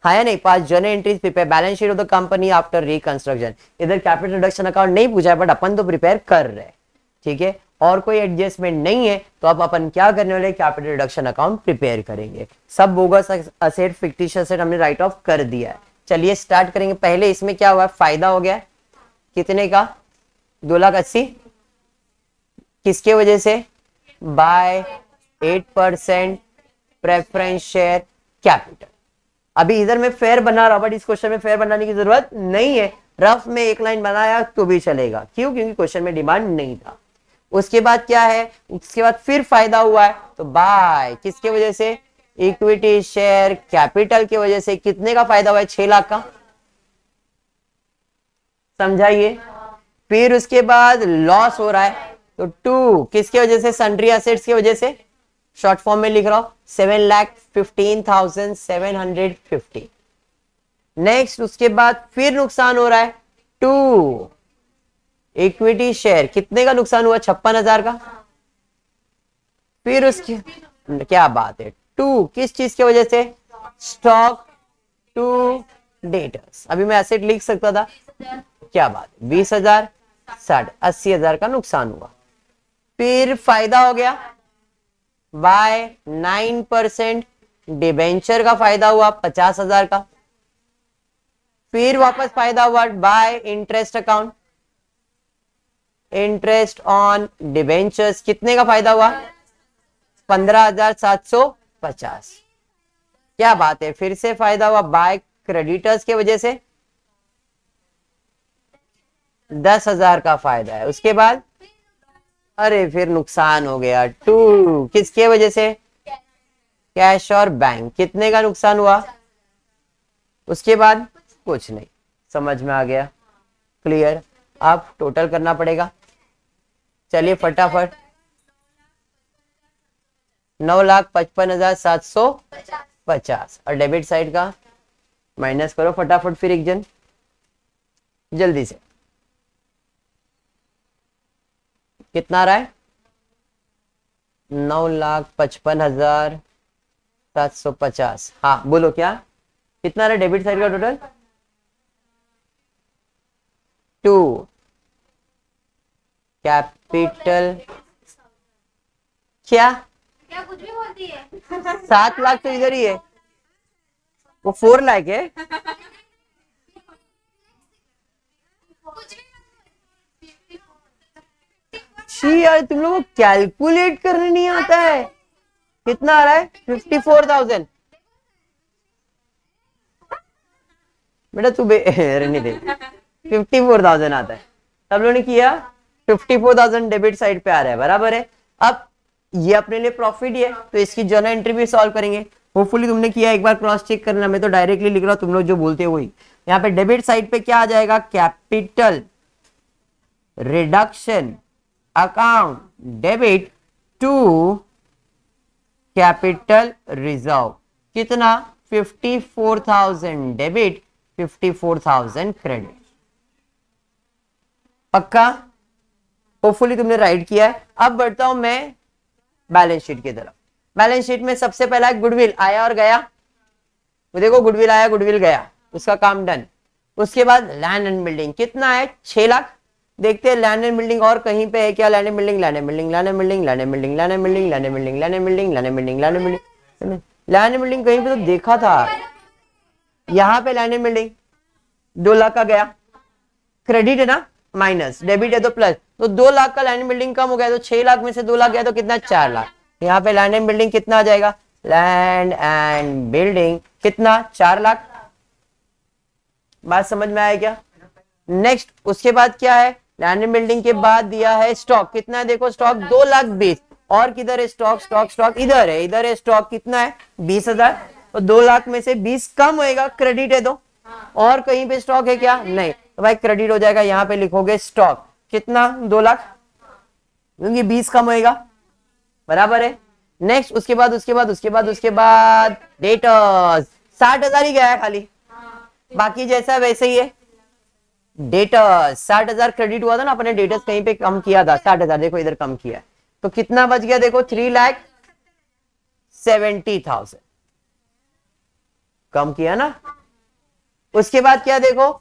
Speaker 1: हाँ या नहीं। 5 journal entries prepare balance sheet of the company after reconstruction. इधर कैपिटल रिडक्शन अकाउंट नहीं पूछा है बट अपन तो प्रिपेयर कर रहे हैं, ठीक है। और कोई एडजस्टमेंट नहीं है तो अब अपन क्या करने वाले, कैपिटल रिडक्शन अकाउंट प्रिपेयर करेंगे। सब बोगस असेट फिक्टिशियस असेट हमने राइट ऑफ कर दिया है। चलिए स्टार्ट करेंगे। पहले इसमें क्या हुआ, फायदा हो गया कितने का, 2,80,000 किसके वजह से, बाय 8% प्रेफरेंस शेयर कैपिटल। अभी इधर मैं फेयर बना रहा हूं बट इस क्वेश्चन में फेयर बनाने की जरूरत नहीं है, रफ में एक लाइन बनाया तो भी चलेगा, क्यों, क्योंकि क्वेश्चन में डिमांड नहीं था। उसके बाद क्या है, उसके बाद फिर फायदा हुआ है तो बाय किसके वजह से, इक्विटी शेयर कैपिटल की वजह से। कितने का फायदा हुआ है, 6 लाख का, समझाइए। फिर उसके बाद लॉस हो रहा है तो 2 किसके वजह से, सन्ड्री एसेट्स की वजह से, शॉर्ट फॉर्म में लिख रहा हूं 7,15,750। नेक्स्ट उसके बाद फिर नुकसान हो रहा है 2 इक्विटी शेयर, कितने का नुकसान हुआ, 56,000 का। फिर उसके क्या बात है, 2 किस चीज की वजह से, स्टॉक टू डेटर्स। अभी मैं एसेट लिख सकता था, क्या बात है, 20,000 80,000 का नुकसान हुआ। फिर फायदा हो गया बाय 9% डिबेंचर का फायदा हुआ 50,000 का। फिर वापस फायदा हुआ bye interest account, interest on debentures, कितने का फायदा हुआ, 15,750। क्या बात है, फिर से फायदा हुआ बाय क्रेडिटर्स के वजह से 10,000 का फायदा है। उसके बाद अरे फिर नुकसान हो गया 2 किसके वजह से, कैश और बैंक, कितने का नुकसान हुआ। उसके बाद कुछ नहीं, समझ में आ गया, क्लियर। आप टोटल करना पड़ेगा, चलिए फटाफट। 9,55,750 और डेबिट साइड का माइनस करो फटाफट, फिर एक जन जल्दी से, कितना आ रहा है, 9,55,000 750। हाँ बोलो क्या कितना रहा डेबिट साइड का टोटल? 2 कैपिटल क्या
Speaker 2: कुछ भी बोलती है
Speaker 1: 7 लाख तो इधर ही है, वो 4 लाख है। शी यार तुम लोगों को कैलकुलेट करने नहीं आता है। कितना आ रहा है? 54,000। बेटा तू रहने दे। 54,000 आता है। सब लोगों ने किया 54,000 डेबिट साइड पे आ रहा है, बराबर है। अब ये अपने लिए प्रॉफिट है तो इसकी जर्नल एंट्री भी सॉल्व करेंगे। होपफुली तुमने किया, एक बार क्रॉस चेक करना, मैं तो डायरेक्टली लिख रहा हूं, तुम लोग जो बोलते हो वही। यहाँ पे डेबिट साइड पे क्या आ जाएगा? Capital reduction account debit to capital reserve. कितना? 54,000 डेबिट 54,000 क्रेडिट। पक्का? होपफुली तुमने राइट किया है। अब बढ़ता हूं मैं बैलेंस शीट की तरफ। बैलेंस शीट में सबसे पहला गुडविल आया और गया। वो देखो गुडविल आया गुडविल गया, उसका काम डन। उसके बाद लैंड एंड बिल्डिंग कितना है? 6 लाख। देखते हैं लैंड एंड बिल्डिंग और कहीं पे है क्या? Land and building land and building land and building land and building land and building land and building land and building land and building land and building land and building कहीं पे तो देखा था। यहाँ पे लैंड एंड बिल्डिंग 2 लाख का गया, credit है ना, माइनस, डेबिट है तो प्लस, तो 2 लाख का लैंड एंड बिल्डिंग कम हो गया, तो 6 लाख में से 2 लाख गया तो कितना? 4 लाख। यहाँ पे लैंड एंड बिल्डिंग कितना आ जाएगा? लैंड एंड बिल्डिंग कितना? 4 लाख। बात समझ में आया क्या? नेक्स्ट उसके बाद क्या है? लैंड एंड बिल्डिंग के बाद दिया है स्टॉक। कितना है? देखो स्टॉक 2,20,000। और किधर है स्टॉक? स्टॉक स्टॉक इधर है, इधर है स्टॉक। कितना है? 20,000। तो 2 लाख में से 20 कम होएगा, क्रेडिट है तो। और कहीं पे स्टॉक है क्या? नहीं, तो भाई क्रेडिट हो जाएगा। यहाँ पे लिखोगे स्टॉक कितना? 2 लाख, क्योंकि 20 कम होएगा, बराबर है। नेक्स्ट उसके बाद डेटर्स 60,000 ही गया है खाली, बाकी जैसा वैसे ही है। डेटर्स 60,000 क्रेडिट हुआ था ना, अपने डेटर्स कहीं पे कम किया था 60,000, देखो इधर कम किया है, तो कितना बच गया? देखो 3,70,000 कम किया ना। उसके बाद क्या देखो?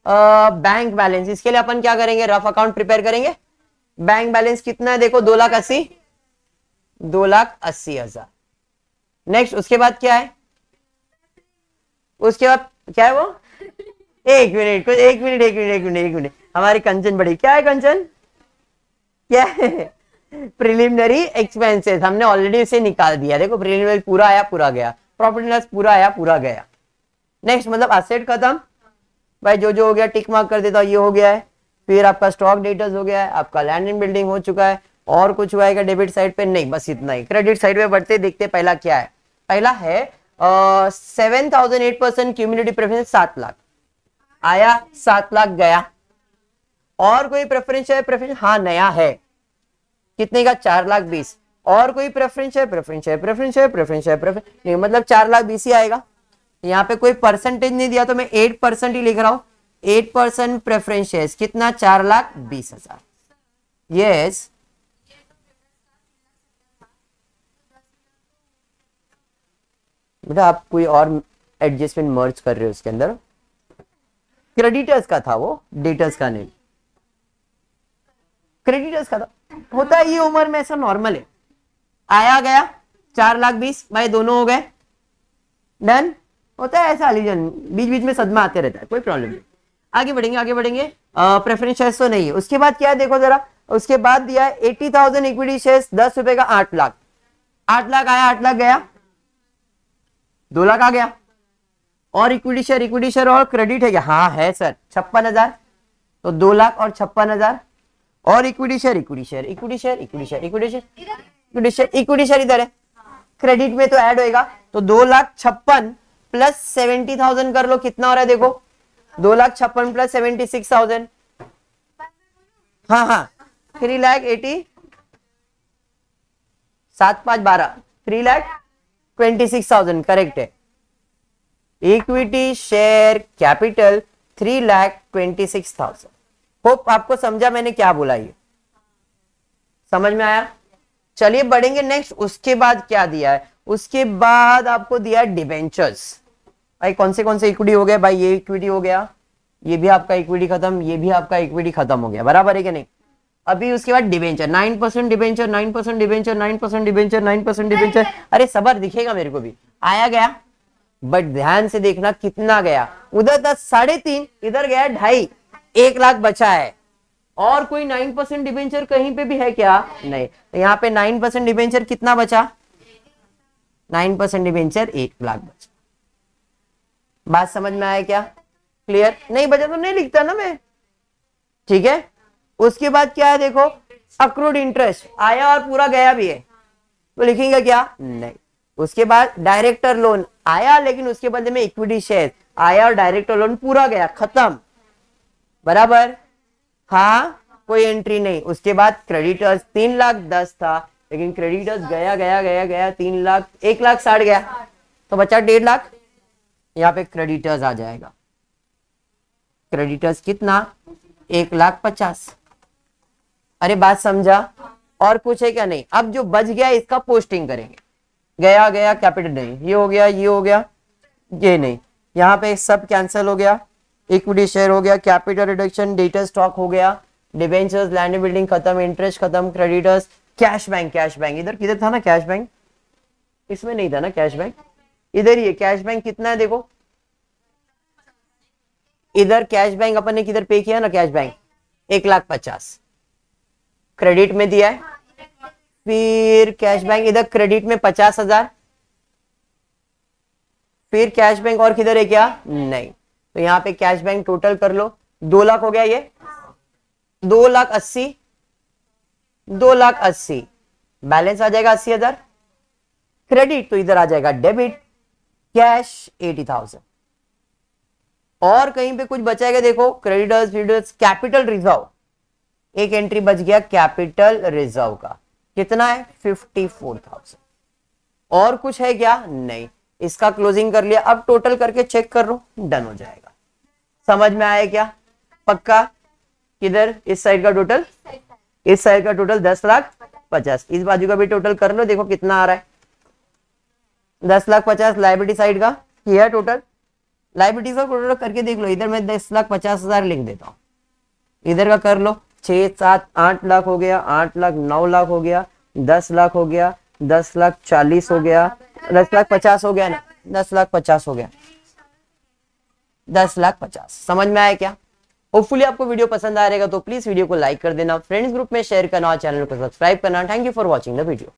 Speaker 1: Bank balance. इसके लिए अपन क्या करेंगे? रफ अकाउंट प्रिपेयर करेंगे। बैंक बैलेंस कितना है? देखो 2,80,000। नेक्स्ट उसके बाद क्या है? उसके बाद क्या है वो? एक मिनट, हमारी कंचन बड़ी, क्या है कंचन? क्या है? प्रिलिमिनरी एक्सपेंसेस हमने ऑलरेडी इसे निकाल दिया। देखो प्रिलिमिनरी पूरा आया पूरा गया, प्रॉफिट एंड लॉस पूरा आया पूरा गया। नेक्स्ट मतलब एसेट खत्म भाई, जो हो गया टिक मार्क कर देता हूं, ये हो गया है। फिर आपका स्टॉक डेटर्स हो गया है, आपका लैंड एंड बिल्डिंग हो चुका है। और कुछ हुआ है डेबिट साइड पे? नहीं, बस इतना ही। क्रेडिट साइड पे बढ़ते देखते पहला क्या है। पहला है 7,008% क्यूमुलेटिव प्रेफरेंस 7 लाख आया, 7 लाख गया। और कोई प्रेफरेंस है? प्रेफरेंस हाँ नया है, कितने का? 4,20,000। और कोई प्रेफरेंस है? प्रेफरेंस नहीं, मतलब 4,20,000 ही आएगा। यहाँ पे कोई परसेंटेज नहीं दिया तो मैं 8% ही लिख रहा हूं। 8% प्रेफरेंस कितना? 4,20,000। यस, बेटा आप कोई और एडजस्टमेंट मर्ज कर रहे हो उसके अंदर। क्रेडिटर्स का था वो, डेटर्स का नहीं। क्रेडिटर्स का था, होता है ये उम्र में ऐसा, नॉर्मल है। आया गया 4,20,000 भाई, दोनों हो गए डन। होता है ऐसा अलीजन, बीच बीच में सदमा आते रहता है, कोई प्रॉब्लम नहीं। आगे बढ़ेंगे। प्रेफरेंस शेयर्स तो नहीं है। उसके बाद क्या है देखो जरा, उसके बाद दिया है 80,000 इक्विटी शेयर्स, 10 रुपए का 8 लाख। 8 लाख आया, 8 लाख गया, 2 लाख आ गया। और इक्विटी शेयर और क्रेडिट है क्या? हाँ है सर, 56,000, तो 2 लाख और 56,000। और इक्विटी शेयर इधर है, क्रेडिट में तो ऐड होएगा, तो 2,56,000 प्लस 70,000 कर लो, कितना हो रहा है देखो? 2,56,000 प्लस 76,000, हाँ 3,80,000, 7 5 12, 3,26,000 करेक्ट है। Equity share capital 3,26,000। होप आपको समझा मैंने क्या बोला, ये समझ में आया? चलिए बढ़ेंगे नेक्स्ट। उसके बाद क्या दिया है? उसके बाद आपको दिया डिबेंचर्स। भाई कौन से इक्विटी हो गया भाई, ये इक्विटी हो गया, ये भी आपका इक्विटी खत्म, ये भी आपका इक्विटी खत्म हो गया, बराबर है कि नहीं। अभी उसके बाद debenture 9% debenture 9% debenture 9% debenture 9% debenture. अरे सबर दिखेगा मेरे को भी, आया गया, बट ध्यान से देखना कितना गया, उधर 10 3.5, इधर गया 2.5, 1 लाख बचा है। और कोई 9% डिबेंचर कहीं पे भी है क्या, नहीं। तो यहाँ पे 9% डिबेंचर कितना बचा, 9% डिबेंचर 1 लाख बचा। बात समझ में आया क्या, क्लियर। नहीं बचा तो नहीं लिखता ना मैं, ठीक है। उसके बाद क्या है देखो, अक्रूड इंटरेस्ट आया और पूरा गया भी है, तो लिखेंगे क्या, नहीं। उसके बाद डायरेक्टर लोन आया, लेकिन उसके बदले में इक्विटी शेयर आया और डायरेक्टर लोन पूरा गया, खत्म, बराबर। हाँ कोई एंट्री नहीं। उसके बाद क्रेडिटर्स 3,10,000 था, लेकिन क्रेडिटर्स गया गया गया गया 3 लाख, 1 लाख 60 गया, तो बचा 1.5 लाख। यहाँ पे क्रेडिटर्स आ जाएगा, क्रेडिटर्स कितना, 1,50,000। अरे बात समझा, और कुछ है क्या, नहीं। अब जो बच गया इसका पोस्टिंग करेंगे, गया गया कैपिटल नहीं, ये हो गया, ये हो गया, ये नहीं, यहाँ पे सब कैंसिल हो गया, इक्विटी शेयर हो गया, कैपिटल रिडक्शन, डेटा स्टॉक हो गया, डिबेंचर्स, लैंड बिल्डिंग खत्म, इंटरेस्ट खत्म, creditors, cash bank, cash bank इधर किधर था ना, कैश बैंक इसमें नहीं था ना, कैश बैंक इधर ही है। कैश बैंक कितना है देखो, इधर कैश बैंक अपन ने किधर पे किया ना, कैश बैंक 1,50,000 क्रेडिट में दिया है। फिर कैश बैंक इधर क्रेडिट में 50,000, फिर कैश बैंक और किधर है क्या, नहीं। तो यहाँ पे कैश बैंक टोटल कर लो, 2 लाख हो गया, ये 2,80,000, 2,80,000 बैलेंस आ जाएगा 80,000। क्रेडिट तो इधर आ जाएगा डेबिट, कैश 80,000। और कहीं पे कुछ बचाएगा देखो, क्रेडिटर्स, कैपिटल रिजर्व, एक एंट्री बच गया कैपिटल रिजर्व का, कितना है 54,000। और कुछ है क्या, नहीं। इसका क्लोजिंग कर लिया, अब टोटल करके चेक कर लो, डन हो जाएगा। समझ में आया क्या, पक्का। किधर, इस साइड का टोटल, इस साइड का टोटल 10,50,000, इस बाजू का भी टोटल कर लो, देखो कितना आ रहा है 10,50,000 लाइबिलिटी साइड का, ये है टोटल। लाइबिलिटी का टोटल करके देख लो, इधर मैं 10,50,000 लिख देता हूं, इधर का कर लो, 6, 7, 8 लाख हो गया, 8 लाख, 9 लाख हो गया, 10 लाख हो गया, 10,40,000 हो गया, 10,50,000 हो गया ना, 10,50,000 हो गया, 10,50,000। समझ में आया क्या। होपफुली आपको वीडियो पसंद आ रहेगा, तो प्लीज वीडियो को लाइक कर देना, फ्रेंड्स ग्रुप में शेयर करना और चैनल को सब्सक्राइब करना। Thank you for watching the video.